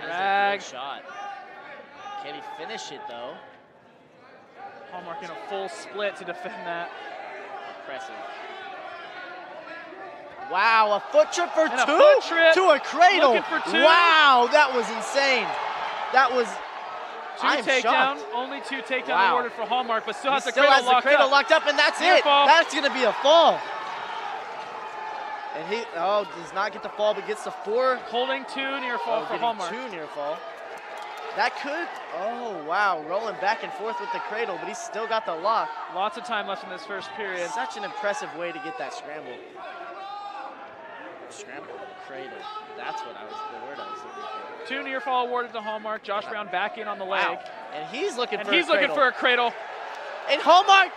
Drag shot. Can he finish it though? Hallmark in a full split to defend that. Impressive. Wow, a foot trip for And two a foot trip. to a cradle. Looking for two. Wow, that was insane. That was Two takedown, only two takedown Wow. awarded for Hallmark, but still He has the still cradle has the locked cradle up. locked up, and that's Near it. fall. That's gonna be a fall. And he does not get the fall, but gets the four. Holding two near fall for Getting Hallmark. two near fall. That could, oh wow, rolling back and forth with the cradle, but he's still got the lock. Lots of time left in this first period. Such an impressive way to get that scramble. Scramble with a cradle. That's what the word I was looking for. Two near fall awarded to Hallmark. Josh Brown back in on the leg. Wow. And he's looking And for he's a looking cradle. for a cradle. And Hallmark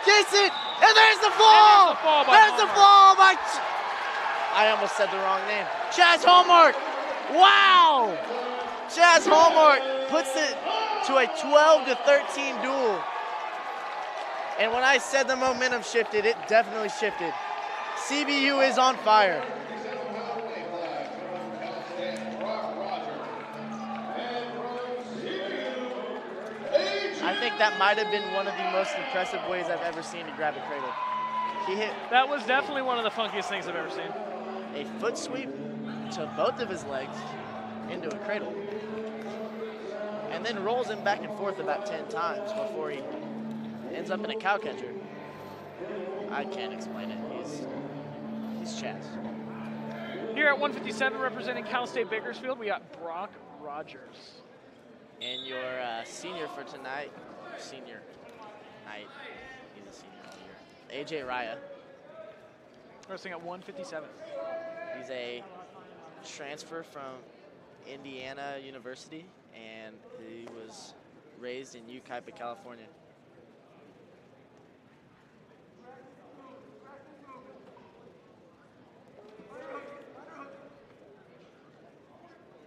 gets it, and there's the fall. And there's the fall by There's the fall by. I almost said the wrong name. Chaz Hallmark. Wow. Chaz Hallmark puts it to a 12-13 duel. And when I said the momentum shifted, it definitely shifted. CBU is on fire. I think that might have been one of the most impressive ways I've ever seen to grab a cradle. He hit That was definitely one of the funkiest things I've ever seen. a foot sweep to both of his legs into a cradle, and then rolls him back and forth about 10 times before he ends up in a cow catcher. I can't explain it. He's Chaz. Here at 157, representing Cal State Bakersfield, we got Brock Rogers. And your senior for tonight, senior night, he's a senior all year, AJ Raya. Wrestling at 157. He's a transfer from Indiana University, and he was raised in Yucaipa, California.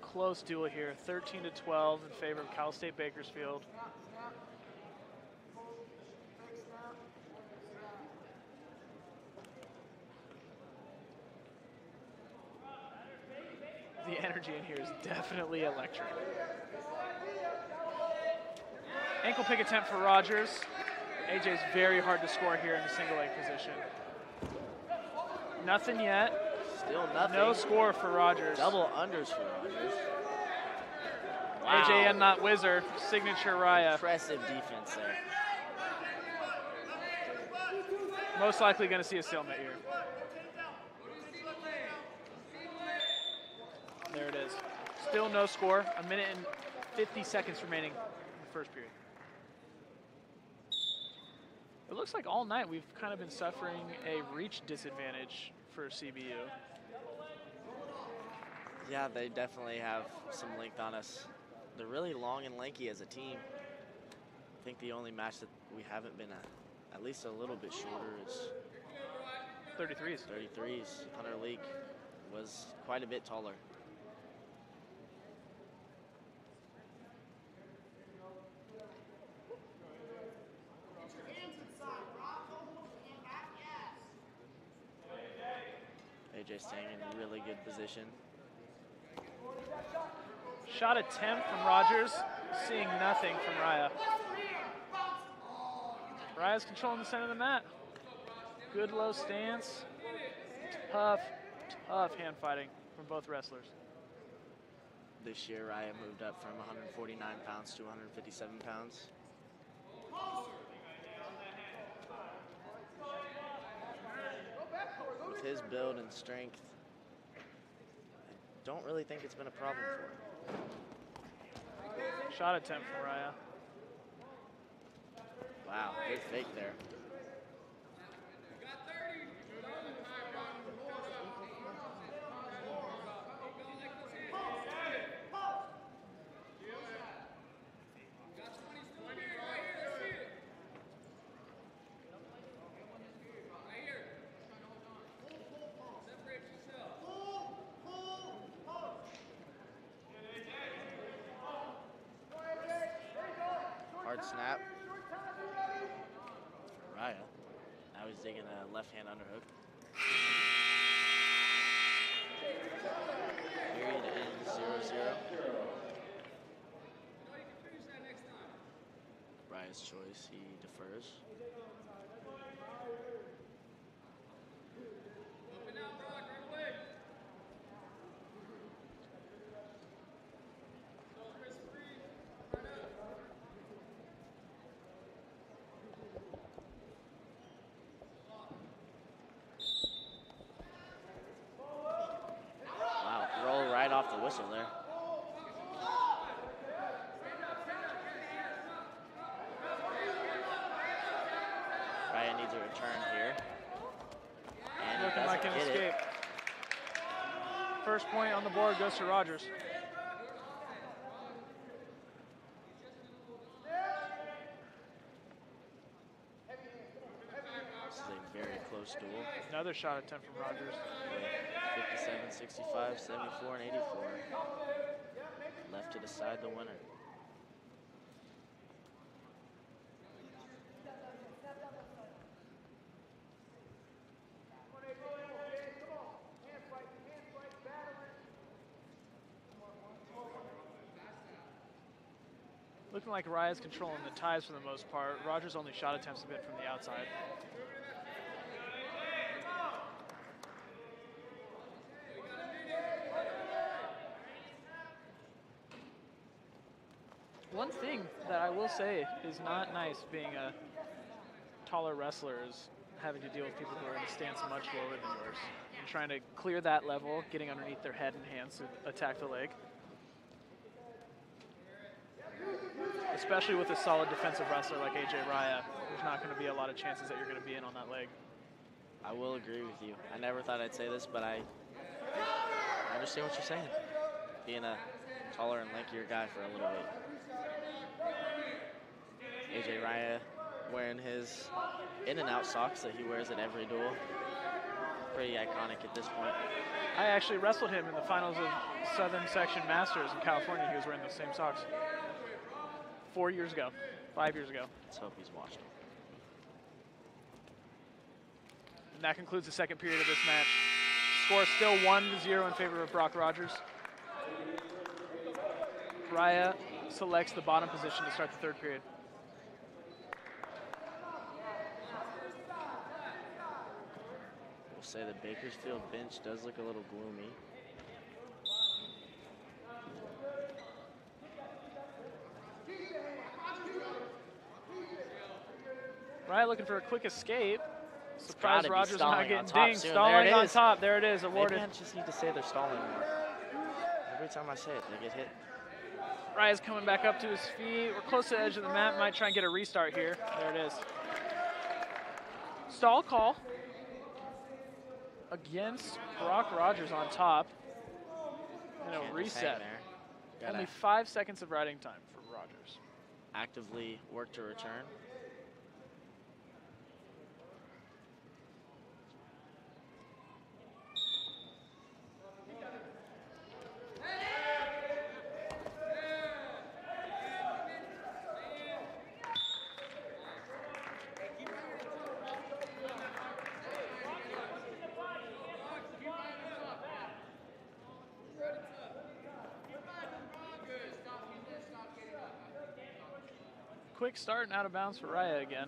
Close duel here, 13-12 in favor of Cal State Bakersfield. The energy in here is definitely electric. Ankle pick attempt for Rogers. AJ's very hard to score here in the single leg position. Nothing yet. Still nothing. No score for Rogers. Double unders for Rogers. AJ and not Whizzer, signature Raya. Impressive defense there. Most likely going to see a stalemate here. There it is. Still no score. A minute and 50 seconds remaining in the first period. It looks like all night we've kind of been suffering a reach disadvantage for CBU. Yeah, they definitely have some length on us. They're really long and lanky as a team. I think the only match that we haven't been at least a little bit shorter is 33s. 33s. Hunter Leak was quite a bit taller. AJ staying in really good position. Shot attempt from Rogers, seeing nothing from Raya. Raya's controlling the center of the mat. Good low stance. Tough hand fighting from both wrestlers. This year, Raya moved up from 149 pounds to 157 pounds. With his build and strength, I don't really think it's been a problem for him. Shot attempt from Raya. Wow, good fake there. digging a left hand underhook. Period ends 0-0. Raya's choice, he defers. Wow, roll right off the whistle there. Raya needs a return here. And Looking like an escape. First point on the board goes to Rogers. This is a very close duel. Another shot attempt from Rogers. 57, 65, 74, and 84. Left to decide the winner. Looking like Raya's controlling the ties for the most part. Rogers' only shot attempts a bit from the outside. One thing that I will say is not nice being a taller wrestler is having to deal with people who are in a stance much lower than yours. And trying to clear that level, getting underneath their head and hands to attack the leg. Especially with a solid defensive wrestler like AJ Raya, there's not going to be a lot of chances that you're going to be in on that leg. I will agree with you. I never thought I'd say this, but I understand what you're saying. Being a taller and lankier guy for a little bit. AJ Raya wearing his in and out socks that he wears at every duel. Pretty iconic at this point. I actually wrestled him in the finals of Southern Section Masters in California. He was wearing those same socks. 4 years ago, 5 years ago. Let's hope he's watched them. And that concludes the second period of this match. Score still 1-0 in favor of Brock Rogers. Raya selects the bottom position to start the third period. We'll say the Bakersfield bench does look a little gloomy. Raya looking for a quick escape. Surprise Rogers not getting dinged. Stalling on top. There it is, awarded. Maybe I just need to say they're stalling more. Every time I say it, they get hit. Raya's coming back up to his feet. We're close to the edge of the mat. Might try and get a restart here. There it is. Stall call against Brock Rogers on top. And a reset. Only 5 seconds of riding time for Rogers. Actively work to return. Quick start and out of bounds for Raya again.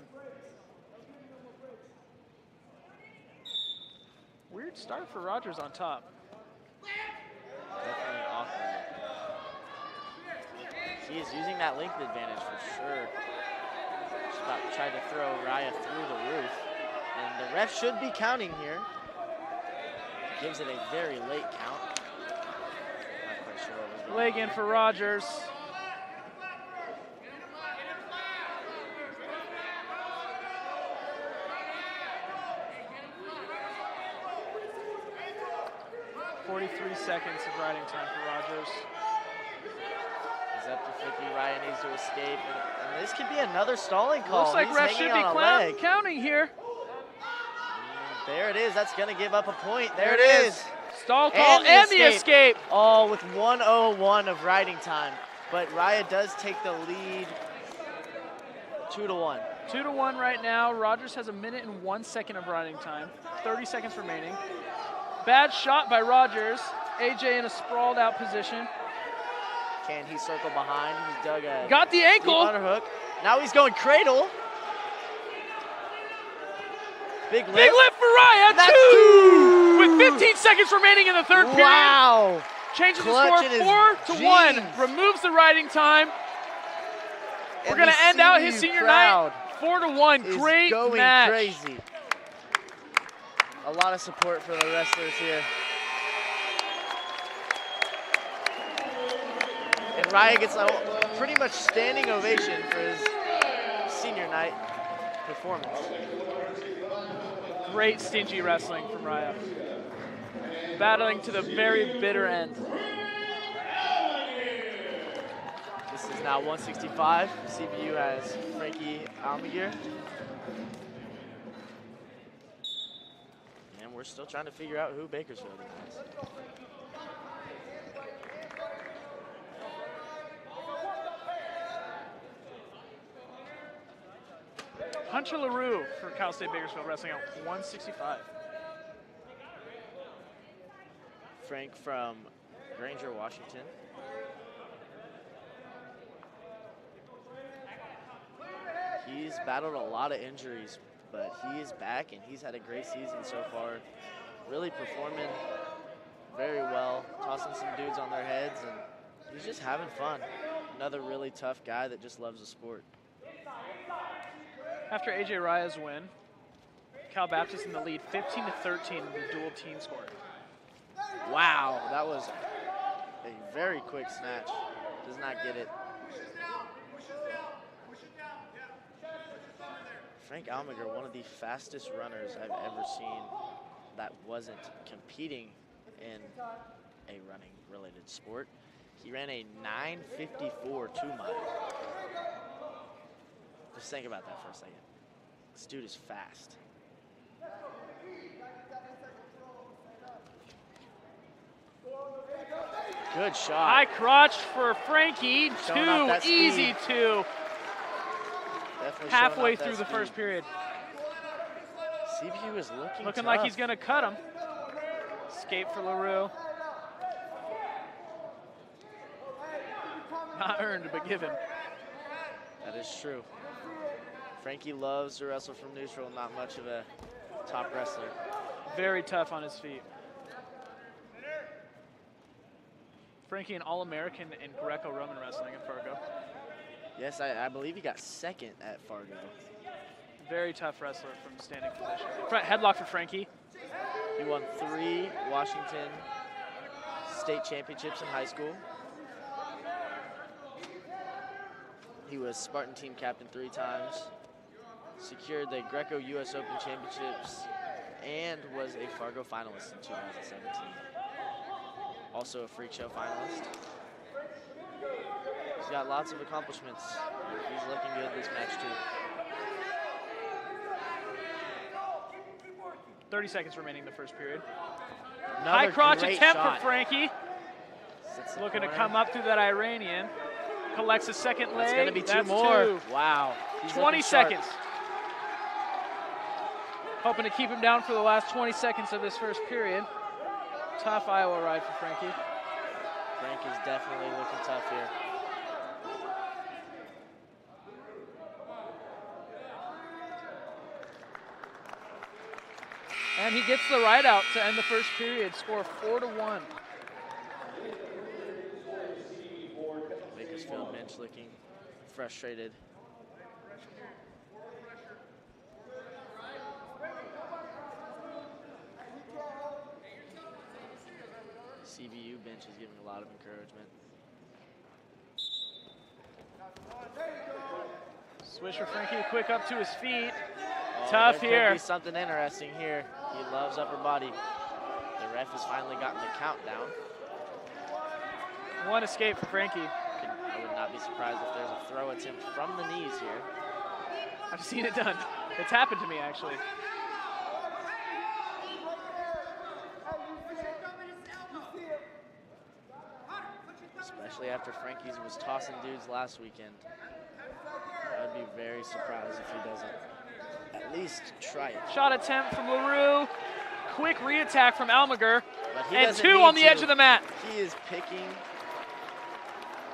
Weird start for Rogers on top. Definitely awkward. He is using that length advantage for sure. Just about tried to throw Raya through the roof. And the ref should be counting here. Gives it a very late count. Not quite sure what was going on. Leg in for Rogers. Seconds of riding time for Rogers. He's up to 50. Raya needs to escape. And this could be another stalling call. Looks like He's ref should be counting here. There it is. That's going to give up a point. There it is. Stall call and the escape. All with 1:01 of riding time. But Raya does take the lead 2-1. 2-1 right now. Rogers has 1 minute and 1 second of riding time. 30 seconds remaining. Bad shot by Rogers. AJ in a sprawled out position. Can he circle behind? He's dug a Got the ankle. deep underhook. Now he's going cradle. Big lift. Big lift for Raya. That's two. With 15 seconds remaining in the third period. Wow. Changes Clutching the his score 4-1. jeans. Removes the riding time. We're going to end out his senior night 4-1. Great going match. Crazy. A lot of support for the wrestlers here. And Raya gets a pretty much standing ovation for his senior night performance. Great stingy wrestling from Raya. Battling to the very bitter end. This is now 165. CBU has Frankie Almaguer. And we're still trying to figure out who Bakersfield is. Hunter LaRue for Cal State Bakersfield Wrestling at 165. Frank from Granger, Washington. He's battled a lot of injuries, but he is back and he's had a great season so far. Really performing very well, tossing some dudes on their heads, and he's just having fun. Another really tough guy that just loves the sport. After AJ Raya's win, Cal Baptist in the lead, 15-13 in the dual team score. Wow, that was a very quick snatch. Does not get it. Frank Almaguer, one of the fastest runners I've ever seen that wasn't competing in a running related sport. He ran a 9:54 2-mile. Just think about that for a second. This dude is fast. Good shot. High crotch for Frankie. Showing off that Easy speed. two. Definitely Halfway showing off that through the speed. first period. CBU is looking like tough. he's going to cut him. Escape for LaRue. Not earned, but given. That is true. Frankie loves to wrestle from neutral, not much of a top wrestler. Very tough on his feet. Frankie, an All-American in Greco-Roman wrestling in Fargo. Yes, I believe he got second at Fargo. Very tough wrestler from standing position. Front headlock for Frankie. He won 3 Washington state championships in high school. He was Spartan team captain 3 times. Secured the Greco US Open championships and was a Fargo finalist in 2017. Also a freak show finalist. He's got lots of accomplishments. He's looking good this match too. 30 seconds remaining in the first period. Another High crotch great attempt shot. for Frankie. Sits the Looking to corner. come up through that Iranian. Collects a second leg. That's going to be 2 That's more. 2. Wow. He's 20 looking sharp. seconds. Hoping to keep him down for the last 20 seconds of this first period. Tough Iowa ride for Frankie. Frank is definitely looking tough here. And he gets the ride out to end the first period. Score 4-1. Bakersfield bench looking frustrated. CBU bench is giving a lot of encouragement. Switch for Frankie, quick up to his feet. Oh, Tough there here. could be something interesting here. He loves upper body. The ref has finally gotten the countdown. One escape for Frankie. I would not be surprised if there's a throw attempt from the knees here. I've seen it done. It's happened to me, actually. Especially after Frankie's was tossing dudes last weekend. I'd be very surprised if he doesn't at least try it. Shot attempt from LaRue. Quick re-attack from Almaguer. But he And doesn't 2 need on the to. edge of the mat. He is picking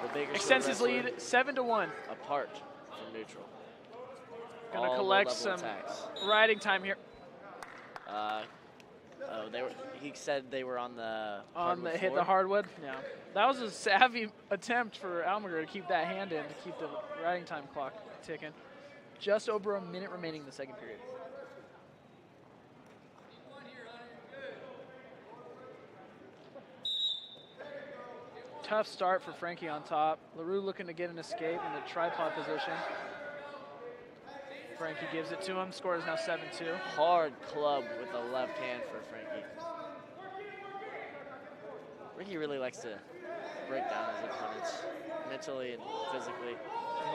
the Bakersfield Extends his wrestler lead 7-1. apart from neutral. Gonna All collect low-level some attacks. riding time here. He said they were on the On the hardwood hit the floor. hardwood. Yeah. That was a savvy attempt for Almaguer to keep that hand in, to keep the riding time clock ticking. Just over a minute remaining in the second period. Tough start for Frankie on top. LaRue looking to get an escape in the tripod position. Frankie gives it to him. Score is now 7-2. Hard club with the left hand for Frankie. Frankie really likes to break down his opponents mentally and physically.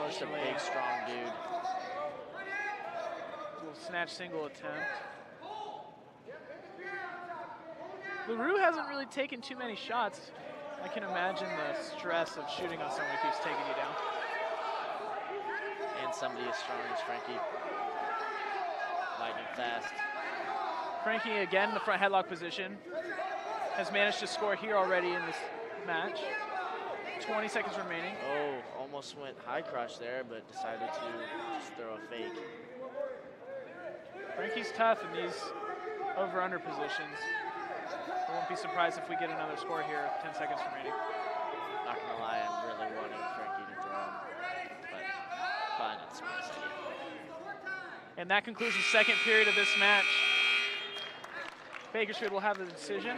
Just a big, strong dude. Little snatch single attempt. LaRue hasn't really taken too many shots. I can imagine the stress of shooting on someone who keeps taking you down. And somebody as strong as Frankie. Lightning fast. Frankie again in the front headlock position. Has managed to score here already in this match. 20 seconds remaining. Oh, almost went high crotch there, but decided to just throw a fake. Frankie's tough in these over-under positions. I won't be surprised if we get another score here, 10 seconds remaining. Not gonna lie, I'm really wanting Frankie to throw him, but probably not the smartest idea. And that concludes the second period of this match. Bakersfield will have the decision,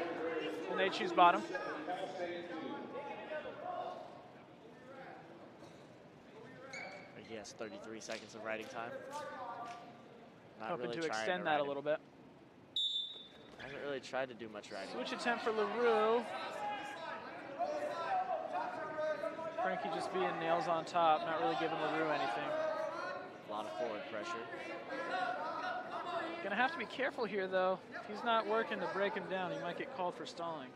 and they choose bottom. He has 33 seconds of riding time. Not Hoping really to trying extend to that ride a him. little bit. Hasn't really tried to do much riding. Switch attempt for LaRue. Frankie just being nails on top, not really giving LaRue anything. A lot of forward pressure. Gonna have to be careful here though. If he's not working to break him down, he might get called for stalling.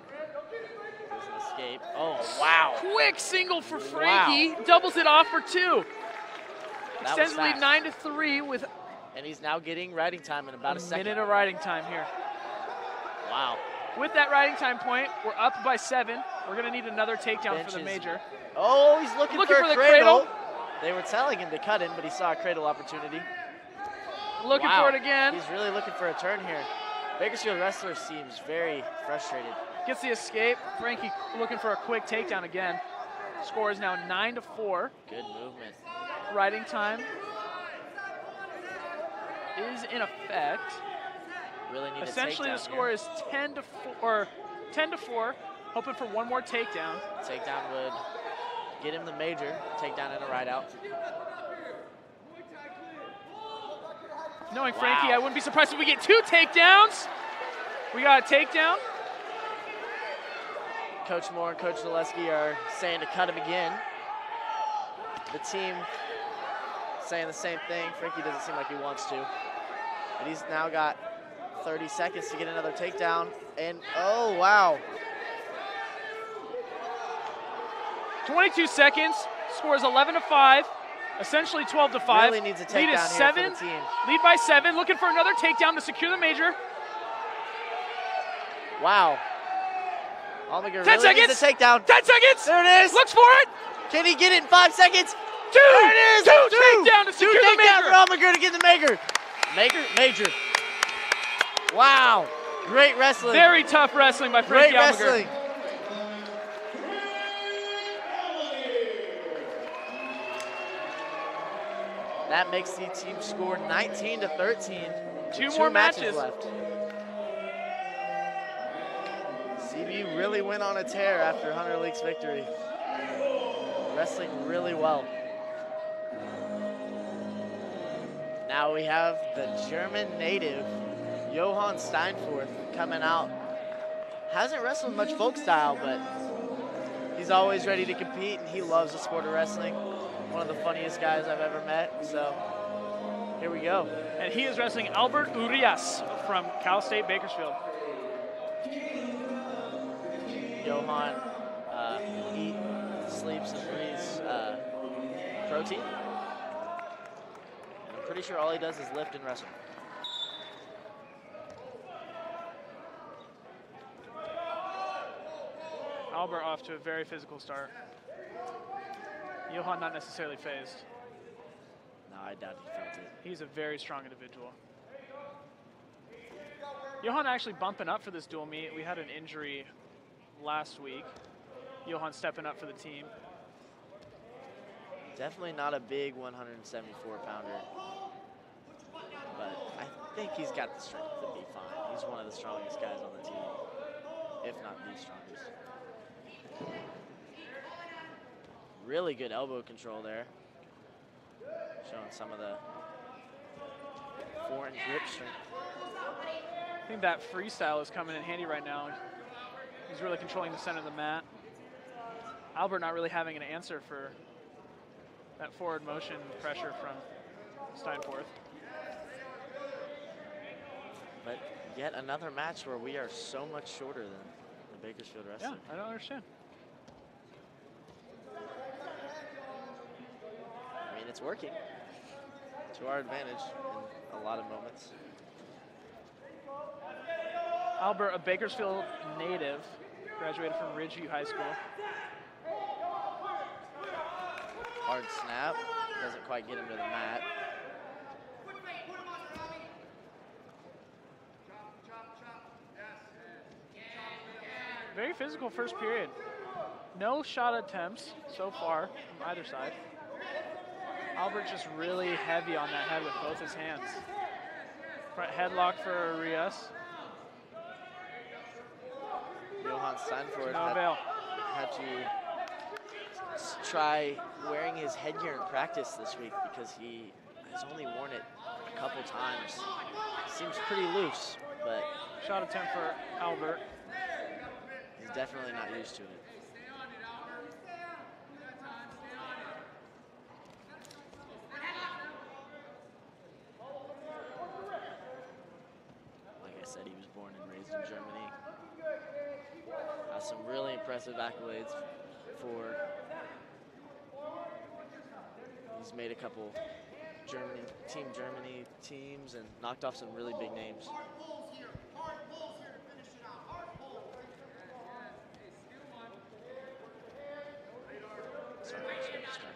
There's an escape. Oh, wow. Quick single for Frankie. Wow. Doubles it off for 2. Extends the lead 9-3 with and he's now getting riding time in about a second. Minute of riding time here. Wow. With that riding time point, we're up by 7. We're gonna need another takedown for the major. Oh, he's looking for the cradle. They were telling him to cut in, but he saw a cradle opportunity. Looking for it again. He's really looking for a turn here. Bakersfield wrestler seems very frustrated. Gets the escape. Frankie looking for a quick takedown again. Score is now 9-4. Good movement. Riding time is in effect. Really need Essentially, a takedown the score here. is 10-4. Hoping for one more takedown. Takedown would get him the major. Takedown and a ride out. Knowing Frankie, I wouldn't be surprised if we get 2 takedowns. We got a takedown. Coach Moore and Coach Zaleski are saying to cut him again. The team saying the same thing. Frankie doesn't seem like he wants to. But he's now got 30 seconds to get another takedown. And, oh, wow. 22 seconds. Score is 11-5. Essentially 12-5. Really needs a takedown Lead is here 7. for the team. Lead by 7. Looking for another takedown to secure the major. Wow. Almaguer 10 really seconds. needs a takedown. 10 seconds. There it is. Looks for it. Can he get it in 5 seconds? 2. There it is. 2 takedown to secure the takedown major. for Almaguer to get the major. Wow. Great wrestling. Very tough wrestling by Frankie Great Almaguer. wrestling. That makes the team score 19-13. Two more matches left. CBU really went on a tear after Hunter League's victory. Wrestling really well. Now we have the German native, Johann Steinforth, coming out. Hasn't wrestled much folk style, but he's always ready to compete, and he loves the sport of wrestling. One of the funniest guys I've ever met, so here we go. And he is wrestling Albert Urias from Cal State Bakersfield. Johann sleeps and breathes protein. And I'm pretty sure all he does is lift and wrestle. Albert off to a very physical start. Johan not necessarily phased. No, I doubt he felt it. He's a very strong individual. Johan actually bumping up for this dual meet. We had an injury last week. Johan stepping up for the team. Definitely not a big 174-pounder, but I think he's got the strength to be fine. He's one of the strongest guys on the team, if not the strongest. Really good elbow control there, showing some of the foreign grip strength. I think that freestyle is coming in handy right now. He's really controlling the center of the mat. Albert not really having an answer for that forward motion pressure from Steinforth. But yet another match where we are so much shorter than the Bakersfield Wrestling. Yeah, I don't understand. I mean, it's working to our advantage in a lot of moments. Albert, a Bakersfield native, graduated from Ridgeview High School. Hard snap, doesn't quite get him to the mat. Very physical first period. No shot attempts so far from either side. Albert just really heavy on that head with both his hands. Front headlock for Arias. Johan Steinford No avail. had to try wearing his headgear in practice this week because he has only worn it a couple times. Seems pretty loose, but Shot attempt for Albert. he's definitely not used to it. Like I said, he was born and raised in Germany. Has some really impressive accolades for. He's made a couple Team Germany teams and knocked off some really big names. Sorry, I just got distracted.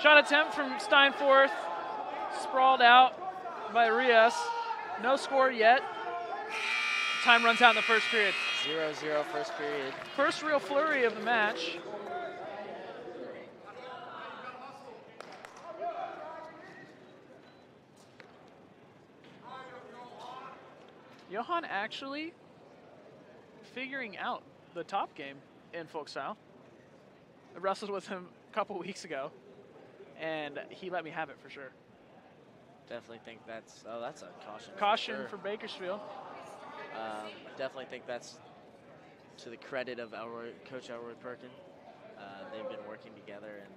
Shot attempt from Steinforth. Sprawled out by Arias. No score yet. Time runs out in the first period. 0-0 first period. First real flurry of the match. Johan actually figuring out the top game in folk style. I wrestled with him a couple weeks ago, and he let me have it for sure. Definitely think that's a caution. Caution for, sure. for Bakersfield. Definitely think that's to the credit of Coach Elroy Perkin. They've been working together and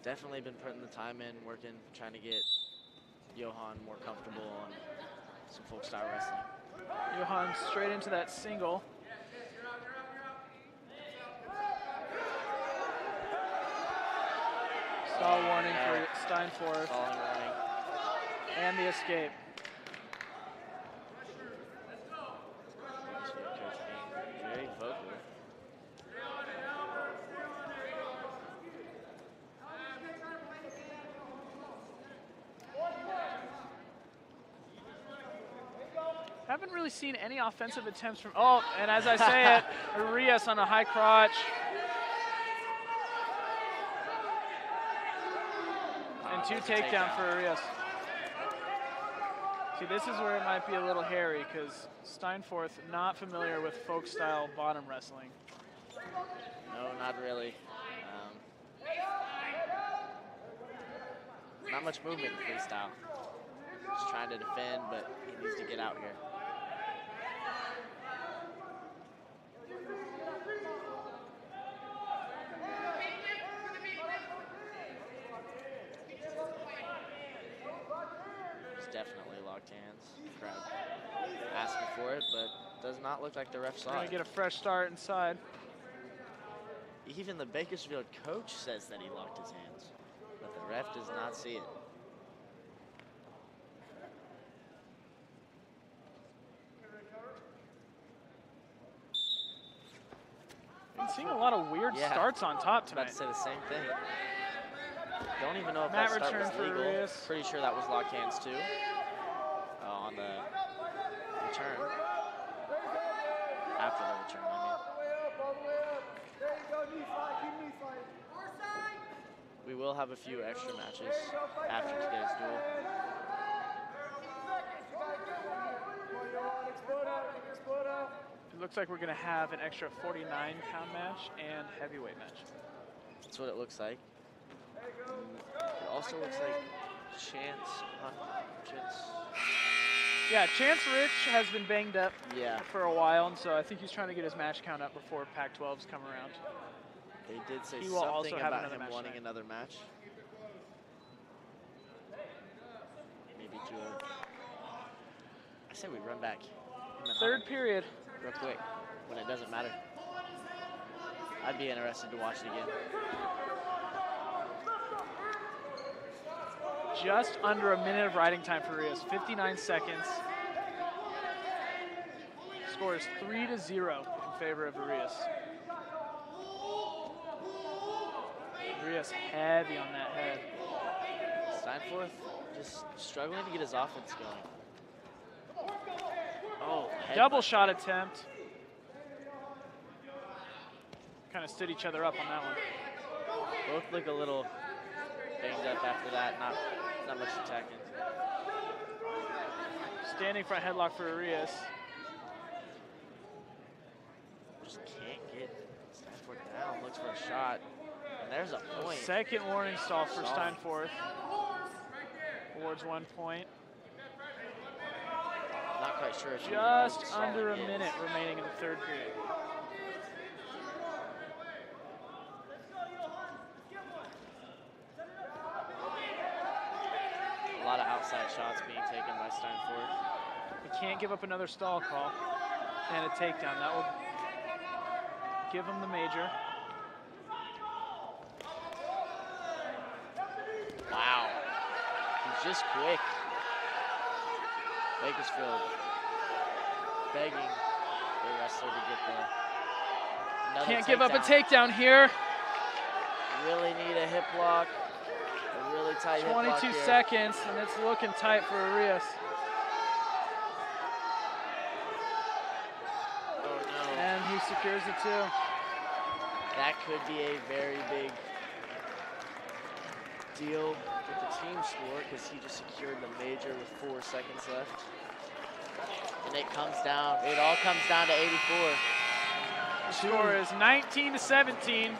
definitely been putting the time in, working, trying to get Johan more comfortable on some folk style wrestling. Johan straight into that single. Stall warning for Steinforth. Stalling warning. And the escape. Coach being very vocal. Haven't really seen any offensive attempts from, oh, and as I say it, Arias on a high crotch. And two takedown for Arias. See, this is where it might be a little hairy because Steinforth not familiar with folk style bottom wrestling. No, not really. Not much movement in freestyle. Just trying to defend, but he needs to get out here. definitely locked hands. Crowd asking for it, but does not look like the ref We're saw gonna it. get a fresh start inside. Even the Bakersfield coach says that he locked his hands, but the ref does not see it. Been seeing a lot of weird starts on top About tonight. to say the same thing. Don't even know if Matt that start return was for legal. Arias. Pretty sure that was locked hands too. On the return. After the return, I mean. We will have a few extra matches after today's duel. It looks like we're gonna have an extra 49-pound match and heavyweight match. That's what it looks like. It also looks like Chance. Yeah, Chance Rich has been banged up Yeah. for a while, and so I think he's trying to get his match count up before Pac-12s come around. They did say He will also something have about another him match wanting tonight. another match. Maybe to a... I say we run back. Third period. Real quick, when it doesn't matter. I'd be interested to watch it again. Just under a minute of riding time for Rios, 59 seconds. Score is 3-0 in favor of Arias. Arias heavy on that head. Steinforth just struggling to get his offense going. Oh, Double shot attempt. Kind of stood each other up on that one. Both look a little banged up after that, not much attacking. Standing front headlock for Arias. Just can't get Steinforth down, looks for a shot. And there's a point. Second warning stall for Steinforth. Awards 1 point. Not quite sure if he Just knows the under a stall minute is. remaining in the third period. A lot of outside shots being taken by Steinforth. We can't give up another stall call and a takedown. That will give him the major. Wow. He's just quick. Bakersfield begging the wrestler to get another Can't give up a takedown. takedown here. Really need a hip block. A really tight hip block 22 here. seconds, and it's looking tight for Arias. Oh no. And he secures the 2. That could be a very big deal with the team score because he just secured the major with 4 seconds left. And it comes down, it all comes down to 84. The score is 19-17.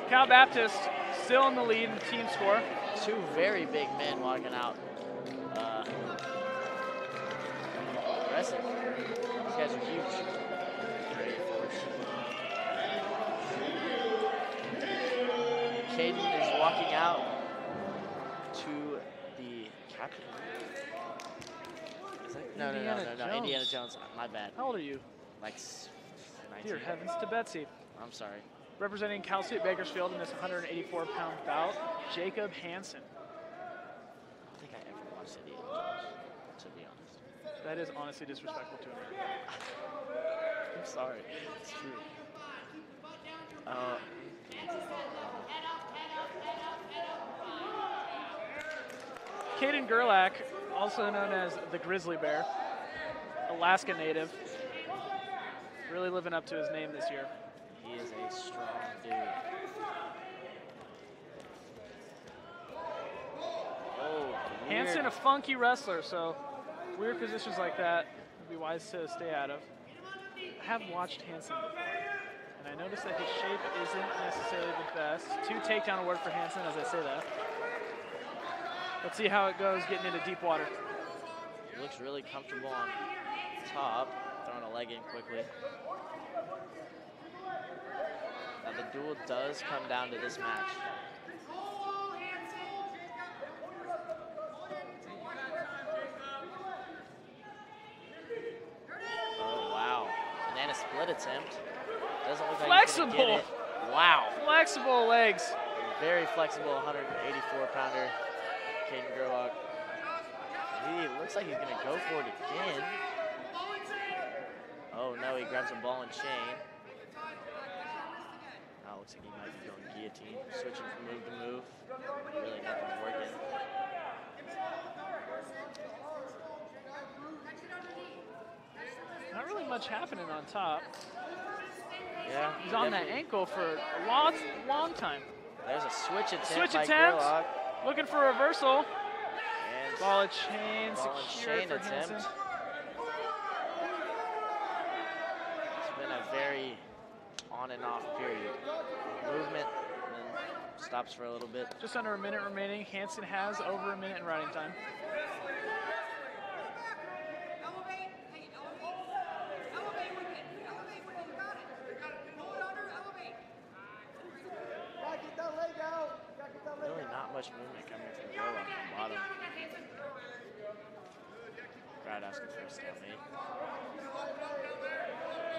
Cal Baptist still in the lead in the team score. 2 very big men walking out. Wrestling. These guys are huge. Caden is walking out to the captain. Is that? No, Indiana Jones. Indiana Jones. My bad. How old are you? Like 19. Dear heavens to Betsy. I'm sorry. Representing Cal State Bakersfield in this 184-pound bout, Jacob Hansen. I don't think I ever watched Indiana Jones, to be honest. That is honestly disrespectful to him. I'm sorry. It's true. Caden Gerlach, also known as the Grizzly Bear, Alaska native, really living up to his name this year. He is a strong dude. Oh, Hansen, a funky wrestler, so weird positions like that would be wise to stay out of. I have watched Hansen before, and I noticed that his shape isn't necessarily the best. 2 takedown award for Hansen as I say that. Let's see how it goes getting into deep water. He looks really comfortable on top, throwing a leg in quickly. Now the duel does come down to this match. sled attempt. Doesn't look like Flexible. he's gonna get it. Wow. Flexible legs. Very flexible 184-pounder Caden Gerlach. He looks like he's gonna go for it again. Oh no, he grabs a ball and chain. Now looks like he might be going guillotine. Switching from move to move. Really nothing's working. Not really much happening on top. Yeah. He's on that ankle for a long time. There's a switch attempt Switch by attempt. Gerlach. Looking for a reversal. And Ball and chain, ball and secure chain for attempt. Hansen. It's been a very on and off period. Movement, and then stops for a little bit. Just under a minute remaining. Hansen has over a minute in riding time. Really not much movement coming from Gerlach from bottom. Crowd asking for a stalemate. I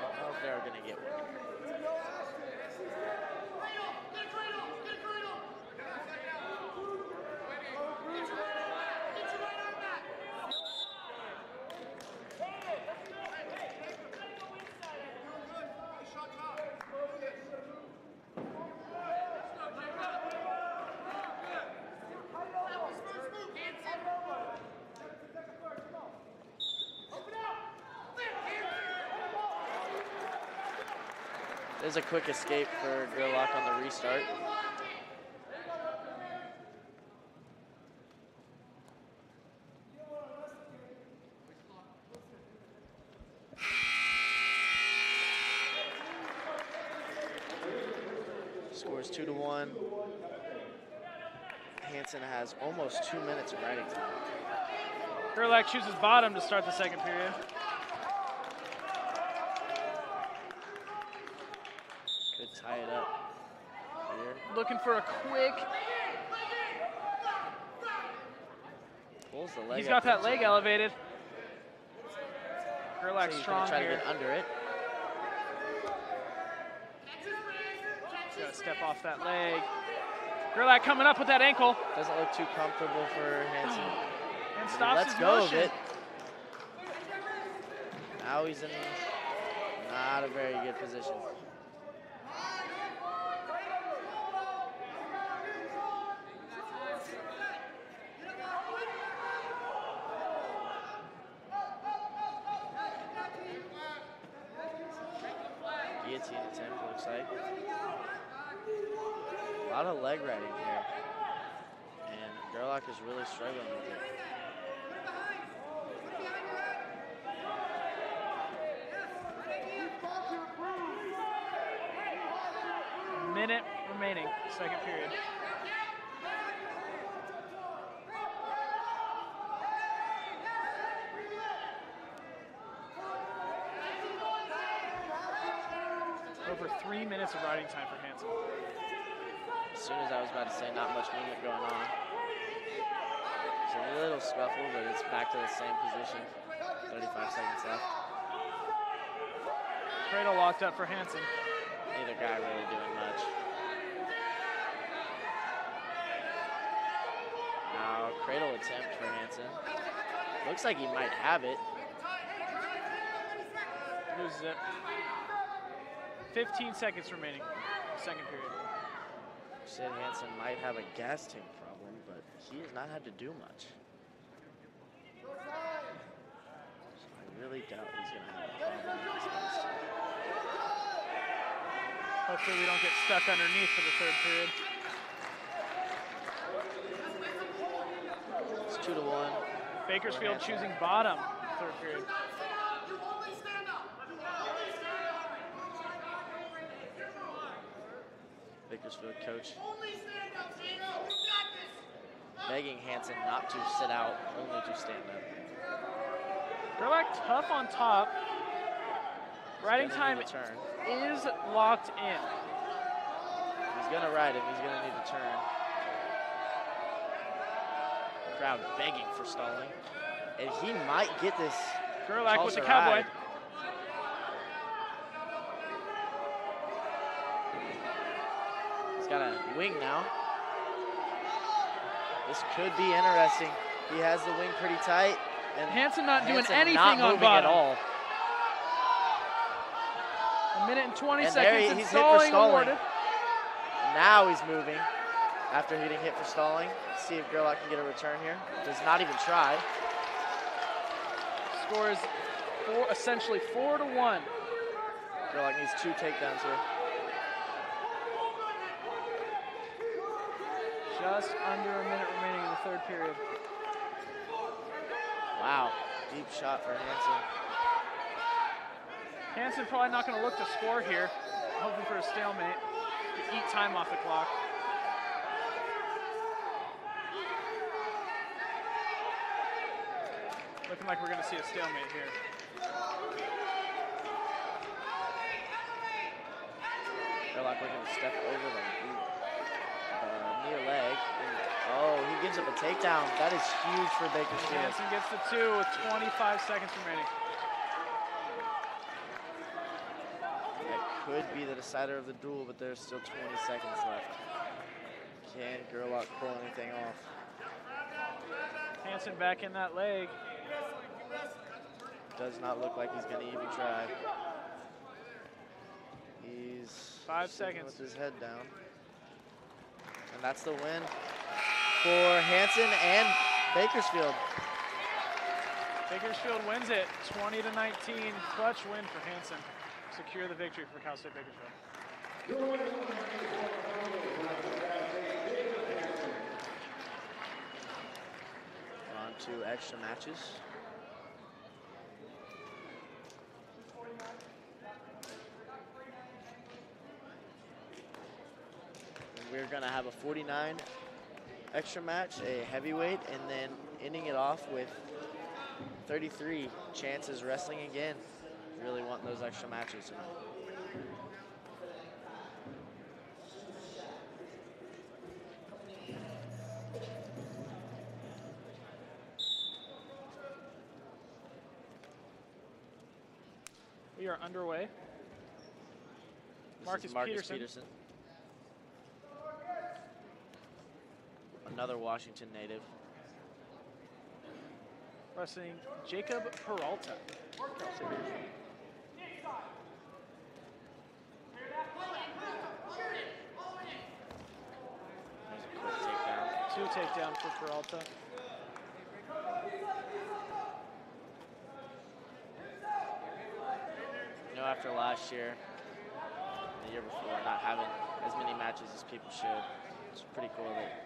don't know if they're going to get one here. There's a quick escape for Gerlach on the restart. Scores 2-1. Hansen has almost 2 minutes of riding time. Gerlach chooses bottom to start the second period. Could tie it up here. Looking for a quick. Pulls the leg He's up got that into leg it. elevated. So Gerlach's he's strong gonna try here. to get under it. Gotta step off that leg. Gerlach coming up with that ankle. Doesn't look too comfortable for Hansen. And He stops lets his go motion. of it. Now he's in not a very good position. Guillotine attempt, looks like. A lot of leg riding here. And Gerlach is really struggling with it. Minute remaining, second period. Over 3 minutes of riding time for Hansen. As soon as I was about to say not much movement going on. It's a little scuffle, but it's back to the same position. 35 seconds left. Cradle locked up for Hansen. Neither guy really doing much. Now, cradle attempt for Hansen. Looks like he might have it. Loses it. 15 seconds remaining, second period. Said Hansen might have a gas tank problem, but he has not had to do much. So I really doubt he's going to have a problem with this gas tank. Hopefully we don't get stuck underneath for the third period. It's 2-1. Bakersfield choosing bottom, third period. Bakersfield coach begging Hansen not to sit out, only to stand up. Gerlach tough on top. Riding Gonna time need a turn. is locked in. He's gonna ride him, he's gonna need a turn. Crowd begging for stalling. And he might get this Gerlach with the Tulsa cowboy. ride. He's got a wing now. This could be interesting. He has the wing pretty tight. And Hansen not doing anything not on moving bottom. at all. A minute and 20 And seconds. there And he's hit for stalling. awarded. And now he's moving after getting hit for stalling. Let's see if Gerlach can get a return here. Does not even try. Score is essentially 4-1. Gerlach needs 2 takedowns here. Just under a minute remaining in the third period. Wow, deep shot for Hansen. Hansen probably not going to look to score here, hoping for a stalemate to eat time off the clock. Looking like we're going to see a stalemate here. Gerlach looking to step over the near leg. Oh, he gives up a takedown. That is huge for Bakersfield. Hansen gets the 2 with 25 seconds remaining. That could be the decider of the duel, but there's still 20 seconds left. Can Gerlach pull anything off? Hansen back in that leg. Does not look like he's going to even try. He's 5 sitting seconds with his head down. And that's the win for Hansen and Bakersfield. Bakersfield wins it, 20-19. Clutch win for Hansen. Secure the victory for Cal State Bakersfield. On to extra matches. We're going to have a 49 extra match, a heavyweight, and then ending it off with 33 chances wrestling again. Really wanting those extra matches tonight. We are underway. This is Marcus Peterson. Another Washington native. Wrestling Jacob Peralta. Two takedowns for Peralta. You know, after last year, the year before, not having as many matches as people should, it's pretty cool that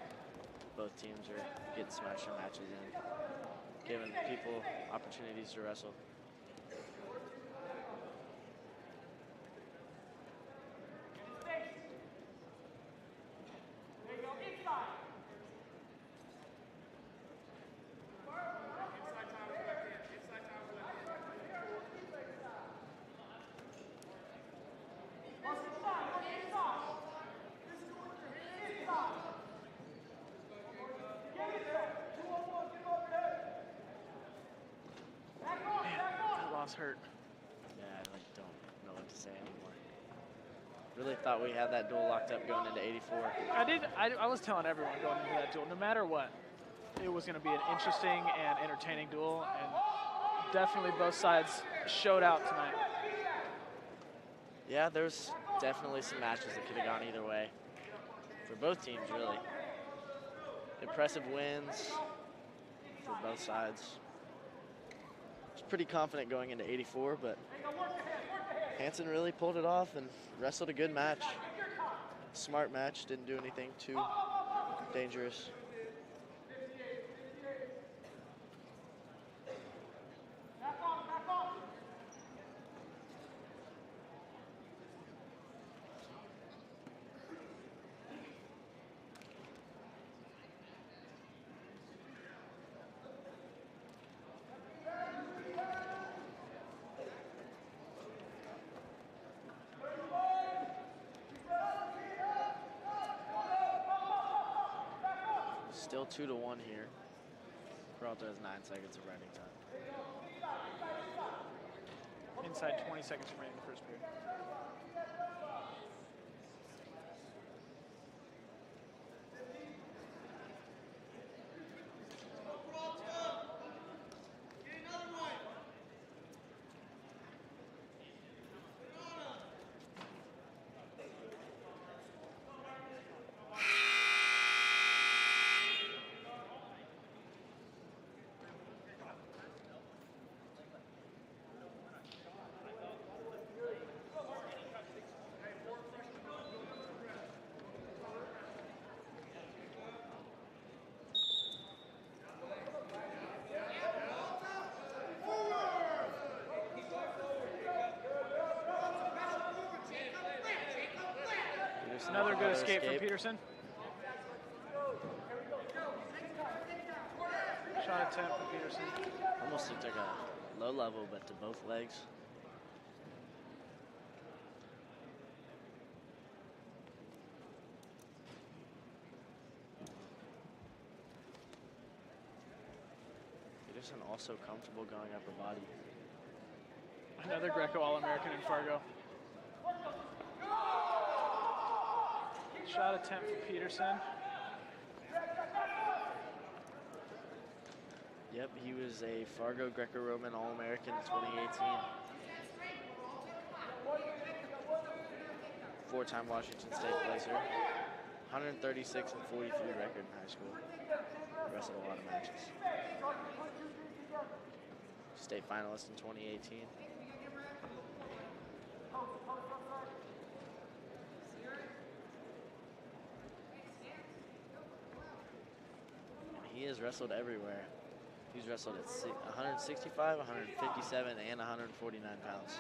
both teams are getting some extra matches in, giving people opportunities to wrestle. Hurt. Yeah, I don't know what to say anymore. Really thought we had that duel locked up going into 84. I was telling everyone going into that duel, no matter what, it was going to be an interesting and entertaining duel, and definitely both sides showed out tonight. Yeah, there's definitely some matches that could have gone either way for both teams, really. Impressive wins for both sides. Pretty confident going into 84, but Hansen really pulled it off and wrestled a good match. Smart match, didn't do anything too dangerous. Still 2-1 here. Peralta has 9 seconds of riding time. Inside 20 seconds remaining in the first period. escape from Peterson. Shot attempt for Peterson. Almost looked like a low level, but to both legs. Peterson also comfortable going upper body. Another Greco All-American in Fargo. Shot attempt for Peterson. Yep, he was a Fargo Greco-Roman All-American in 2018. Four-time Washington State placer. 136 and 43 record in high school. Wrestled a lot of matches. State finalist in 2018. And he has wrestled everywhere. He's wrestled at 165, 157, and 149 pounds.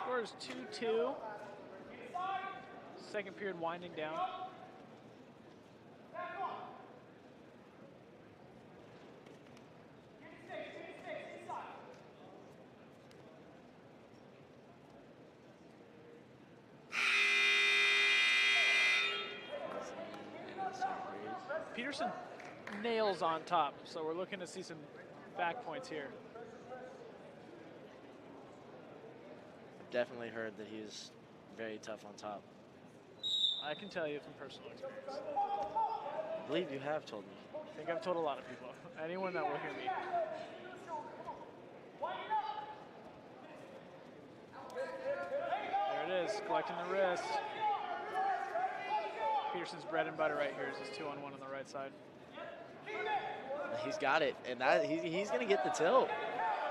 Score is 2-2. Second period winding down. Peterson nails on top, so we're looking to see some back points here. Definitely heard that he's very tough on top. I can tell you from personal experience. I believe you have told me. I think I've told a lot of people. Anyone that will hear me. There it is, collecting the wrist. Peterson's bread and butter right here is his 2-on-1 on the right side. He's got it, and that he's going to get the tilt.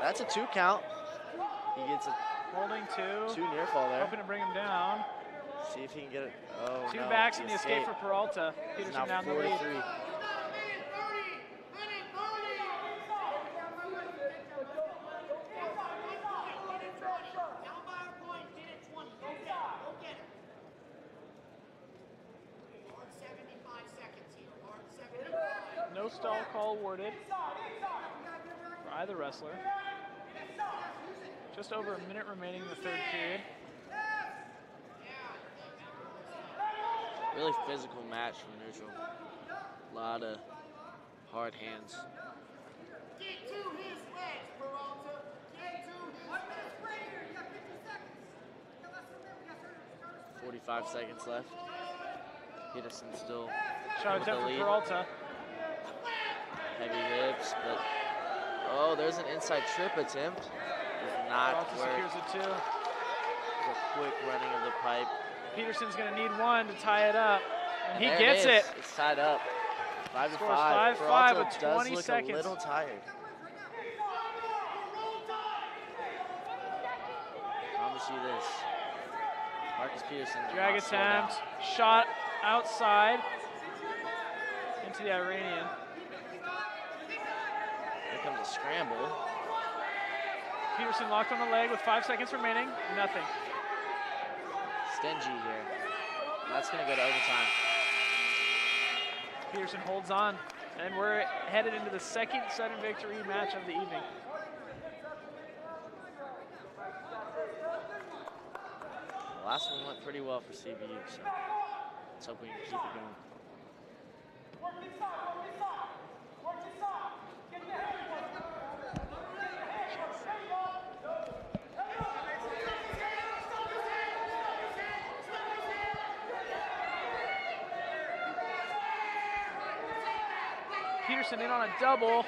That's a 2 count. He gets a holding 2. 2 near fall there. Hoping to bring him down. See if he can get it. Oh, 2 no, backs in the escape for Peralta. Peterson now down the lead. 43. No stall call awarded for either wrestler. Just over a minute remaining in the third period. Really physical match from neutral. A lot of hard hands. Get to his legs, Peralta. Get to his 1 minute right here. You got 50 seconds. 45 seconds left. Peterson still Shot attempt for Peralta. Heavy hips, but oh, there's an inside trip attempt. Does not Peralta work. secures it 2. The quick running of the pipe. Peterson's going to need 1 to tie it up, and he There gets it. It's tied up. 5 to Scores 5. 5-5 Peralta with does 20 look seconds. a little tired. Promise you this. Marcus Peterson. will Drag not slow down. attempt, shot outside into the Iranian. Here comes a scramble. Peterson locked on the leg with 5 seconds remaining. Nothing. Stingy here. That's going to go to overtime. Peterson holds on, and we're headed into the second sudden victory match of the evening. The last one went pretty well for CBU, so let's hope we can keep it going. Peterson in on a double.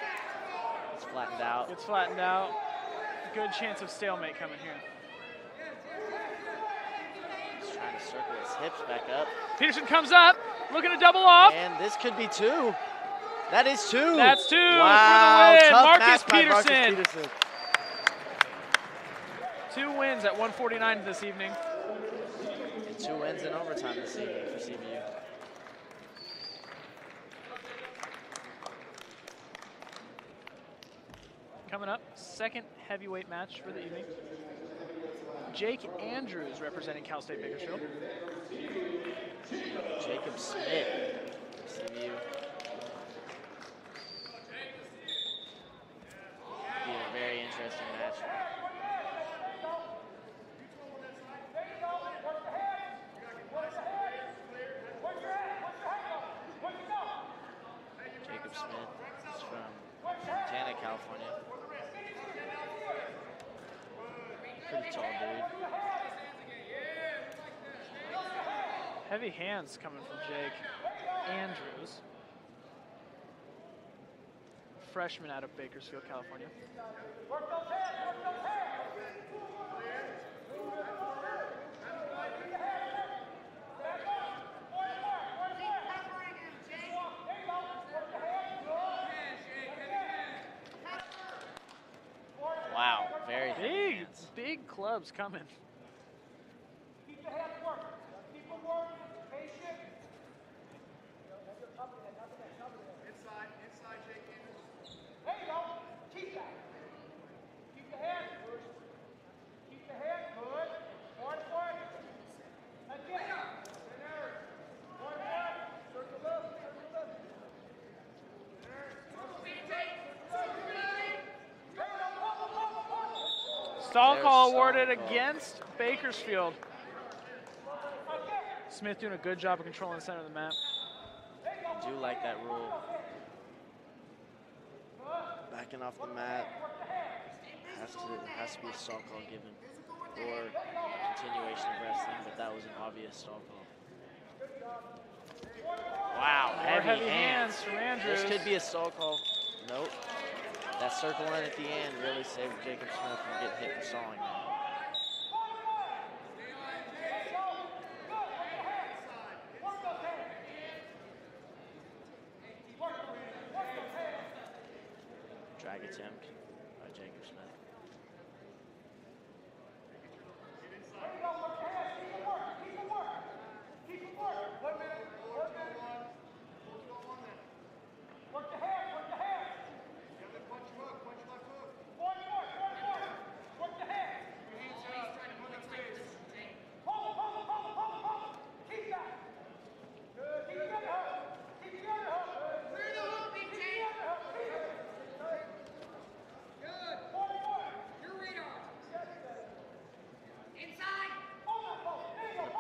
It's flattened out. Gets flattened out. Good chance of stalemate coming here. He's trying to circle his hips back up. Peterson comes up, looking to double off. And this could be 2. That is 2. That's 2 wow, for the win. tough Marcus match by Peterson. Marcus Peterson. wins at 149 this evening. And 2 wins in overtime this evening for CBU. Coming up, second heavyweight match for the evening. Jake Andrews representing Cal State Bakersfield. Jacob Smith, CBU. Be a very interesting match. Jacob Smith is from Montana, California. Pretty tall dude. Heavy hands coming from Jake Andrews. Freshman out of Bakersfield, California. Wow, very heavy hands. Big clubs coming. Keep the hands working. Keep them working. Patient. Inside, Jake Andrews. There you go. Keep that. Keep the hands good. Keep the hands good. Forward. Again. Forward. Circle up. Stall There's call stall awarded call. against Bakersfield. Smith doing a good job of controlling the center of the map. I do like that rule. Backing off the mat has to be a stall call given, or continuation of wrestling, but that was an obvious stall call. Wow, More heavy hands. from Andrews. This could be a stall call. Nope. That circle in at the end really saved Jacob Smith from getting hit for stalling there. Drag attempt by Jacob Smith.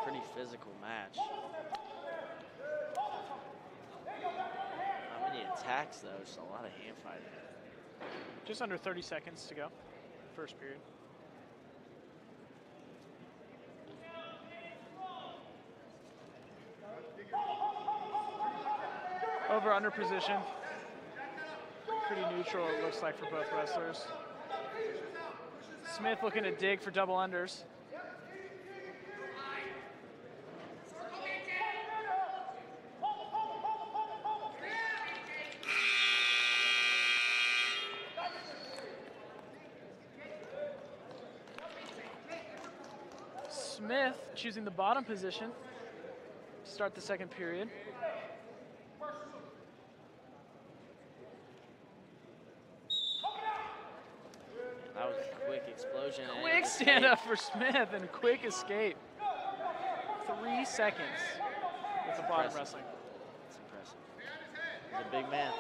Pretty physical match. Not many attacks though, just a lot of hand fighting. Just under 30 seconds to go. First period. Over under position. Pretty neutral it looks like for both wrestlers. Smith looking to dig for double unders. Smith choosing the bottom position to start the second period. That was a quick explosion. and Quick escape. stand up for Smith and quick escape. 3 seconds with the bottom Impressive. wrestling. It's impressive. He's a big man.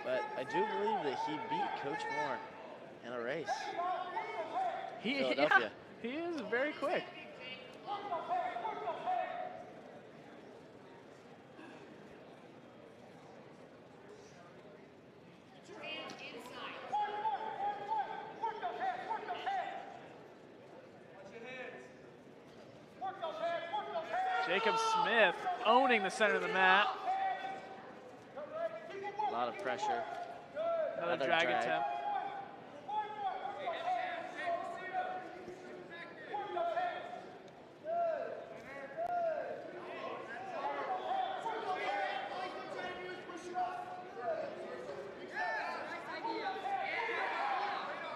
But I do believe that he beat Coach Moore in a race. Philadelphia. He is very quick. Jacob Smith owning the center of the mat. A lot of pressure. Another drag attempt.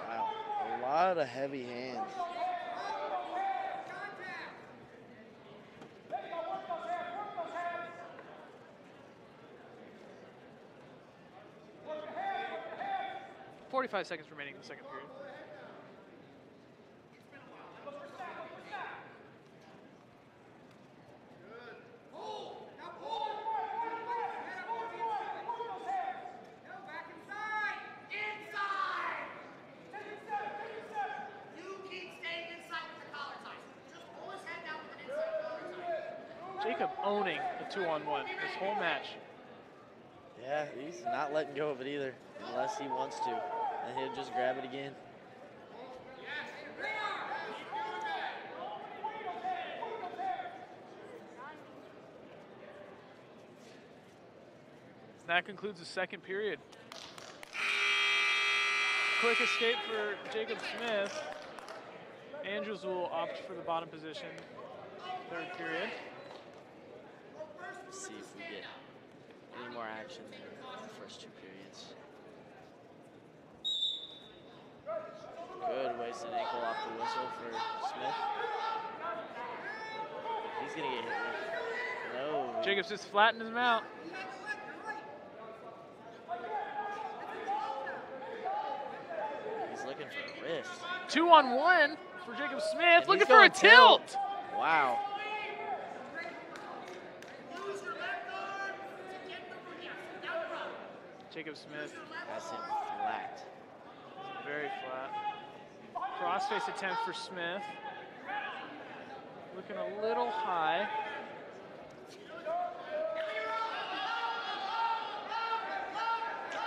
Wow. A lot a heavy hand. There you go, work those hands, work those hands. Work the hands, work the hands. 45 seconds remaining in the second period. Look for snap, look for snap. Good. Hold. Now pull. Work those hands. Now back inside. Inside. Take it seven, take it seven. You keep staying inside with the collar ties. Just pull his head down with an inside collar tie. Jacob owning the 2-on-1 this whole match. Yeah, he's not letting go of it either, unless he wants to. And he'll just grab it again. That concludes the second period. Quick escape for Jacob Smith. Andrews will opt for the bottom position. Third period. Let's see if we get any more action in the first two periods. Good wasted ankle off the whistle for Smith. He's gonna get hit with. No. Jacobs just flattened him out. He's looking for a wrist. 2-on-1 for Jacob Smith. And Looking he's for a going tilt. Wow. Use your left arm to get the yes, down the road. Jacob Smith, That's him flat. very flat. Crossface attempt for Smith. Looking a little high.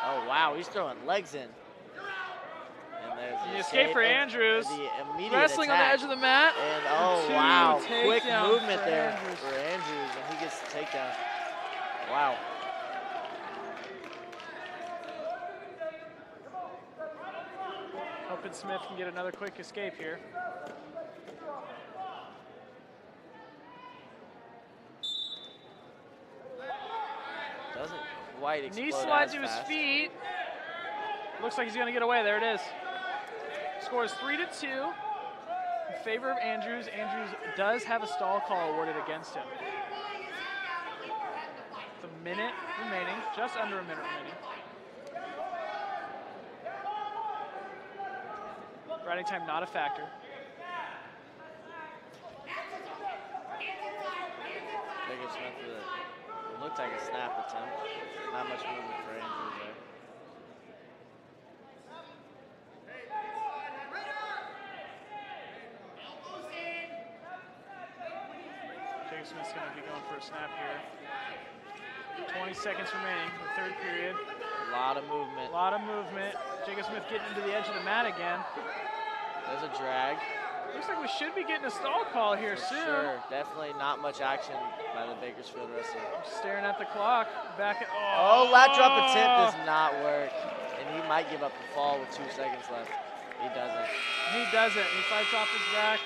Oh, wow. He's throwing legs in. And there's The escape for and Andrews. The immediate Wrestling on the attack. edge of the mat. And oh, Two wow. Quick takedowns movement for there Andrews. for Andrews, and he gets the takedown. Wow. Hoping Smith can get another quick escape here. Doesn't quite explode Knee slide as to his fast. feet. Looks like he's going to get away. There it is. Scores 3-2 in favor of Andrews. Andrews does have a stall call awarded against him. It's a minute remaining, just under a minute remaining. Riding time not a factor. Jacob Smith with it looked like a snap attempt. Not much movement for Andrews there. Jacob Smith's going to be going for a snap here. 20 seconds remaining, the third period. A lot of movement. A lot of movement. Jacob Smith getting into the edge of the mat again. There's a drag. Looks like we should be getting a stall call here For soon. sure. Definitely not much action by the Bakersfield wrestler. Staring at the clock. Back at Oh, lat drop attempt does not work. And he might give up the fall with 2 seconds left. He doesn't. He doesn't. He fights off his back.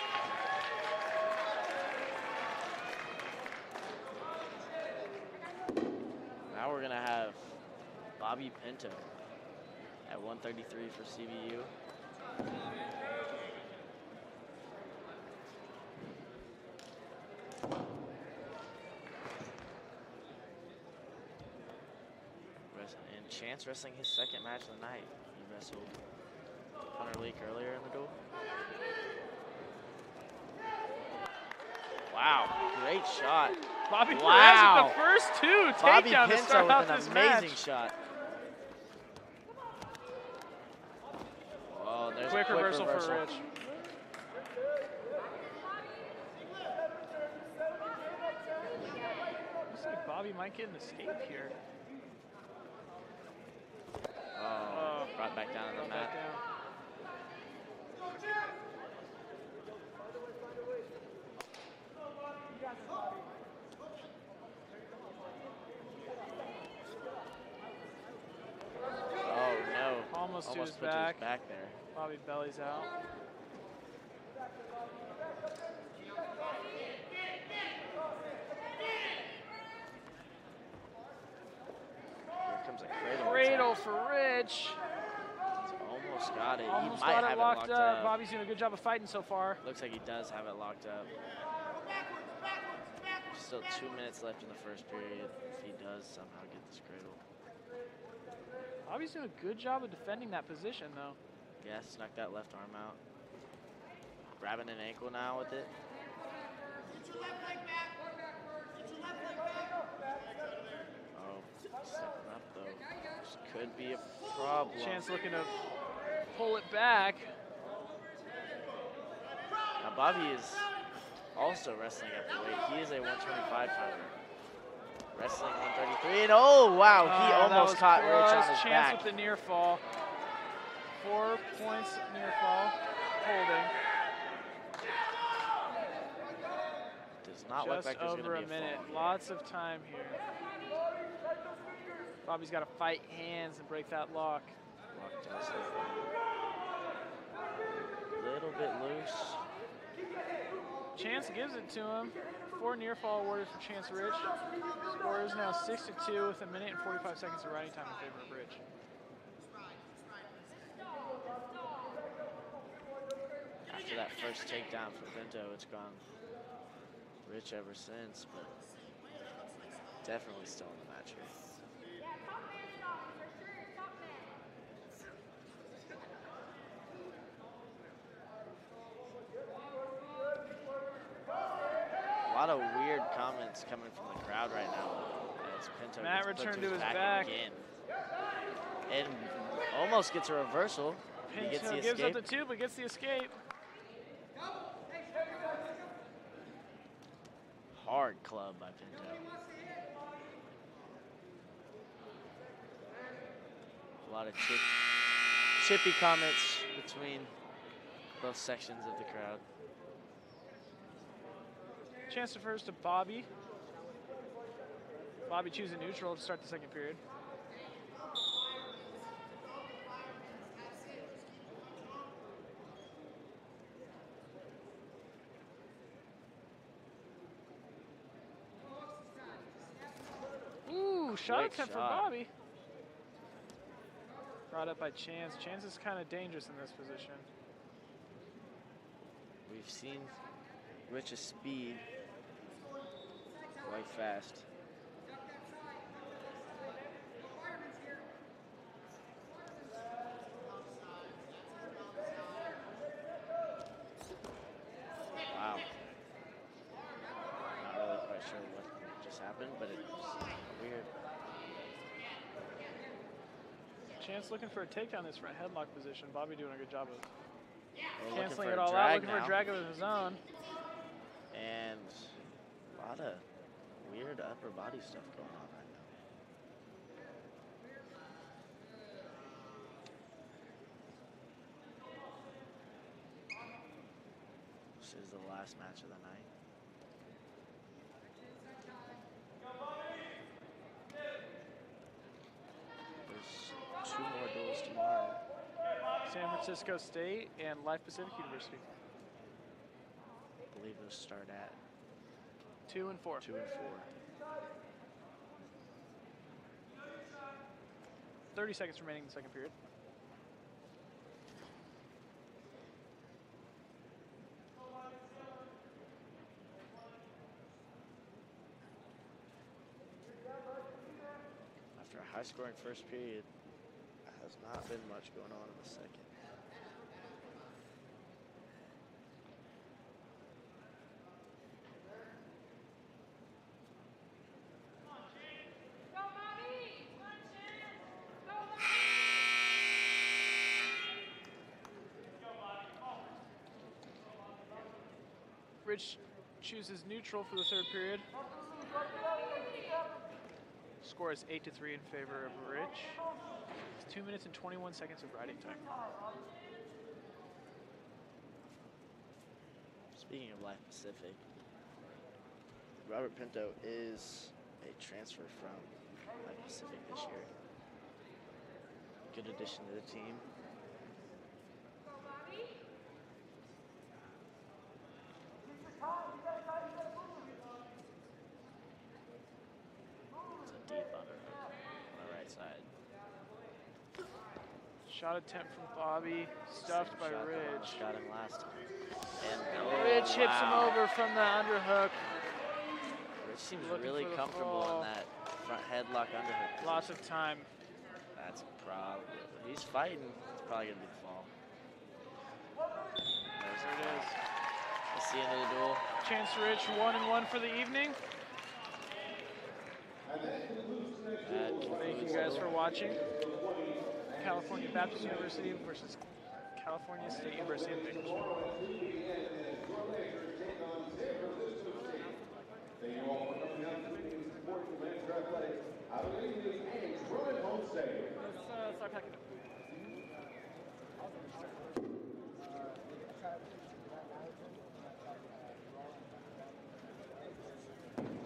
Now we're going to have Bobby Pinto at 133 for CBU. And Chance wrestling his second match of the night. He wrestled Hunter Leak earlier in the duel. Wow, great shot. Bobby Perez Wow. with the first two Bobby takedown to Pinto start out with an this amazing match. shot. Oh, there's Quick a quick reversal for Rich. Looks like Bobby might get an escape here. Oh, brought back down to the Back mat. down. Oh no. Almost to his put back. back there. Bobby bellies out. Here comes a cradle. Cradle attack. for Rich. It's Almost got it. Almost He might got have it it locked locked up. up. Bobby's doing a good job of fighting so far. Looks like he does have it locked up. Still 2 minutes left in the first period. If he does somehow get this cradle. Bobby's doing a good job of defending that position, though. Yeah, snuck that left arm out. Grabbing an ankle now with it. Oh, stepping up though. This could be a problem. Chance looking to pull it back. Now Bobby is also wrestling at the weight. He is a 125 pounder. Wrestling 133, and oh wow, he that almost was caught Rich on close. his Chance back. with the near fall. 4 points near fall. Holding. Does not look Just like there's going to over be a minute. fall. Lots of time here. Bobby's got to fight hands and break that lock. Lock does a little bit loose. Chance gives it to him. 4 near fall awarded for Chance Rich. Score is now 6-2 with 1 minute and 45 seconds of riding time in favor of Rich. After that first takedown for Pinto, it's gone Rich ever since, but definitely still in the match here. A lot of weird comments coming from the crowd right now as Pinto Matt gets put returned to his back. again. And almost gets a reversal. He gets Pinto the gives escape. up the 2, but gets the escape. Hard club by Pinto. A lot of chippy comments between both sections of the crowd. Chance defers to Bobby. Bobby choosing neutral to start the second period. Ooh, shot Quick attempt for shot. Bobby. Brought up by Chance. Chance is kind of dangerous in this position. We've seen Rich's speed quite fast. Wow. Not really quite sure what just happened, but it was weird. Chance looking for a takedown in this front headlock position. Bobby doing a good job of We're looking canceling for it a all out, drag looking for now. a drag of his own. And a lot of weird upper body stuff going on right now. This is the last match of the night. There's 2 more duels tomorrow. San Francisco State and Life Pacific University. I believe those start at 2 and 4. 2 and 4. 30 seconds remaining in the second period. After a high-scoring first period, has not been much going on in the second. Rich chooses neutral for the third period. Score is 8-3 in favor of Rich. It's 2 minutes and 21 seconds of riding time. Speaking of Life Pacific, Robert Pinto is a transfer from Life Pacific this year. Good addition to the team. It's a deep underhook on the right side. Shot attempt from Bobby, stuffed by Shot that Ridge. almost got him last time. And Ridge hips him wow. over from the underhook. Ridge seems Looking really for the comfortable fall. in that front headlock underhook. Lots of time. That's probably, he's fighting. It's probably gonna be the fall. There's There it is. That's the end of the duel. Chance Ridge 1-1 for the evening. Thank you guys for watching. California Baptist University versus California State University of Bakersfield. Thank you all for coming out to support the Lancer Athletics. Out of the and Drummond Home Stadium. Let's start packing up.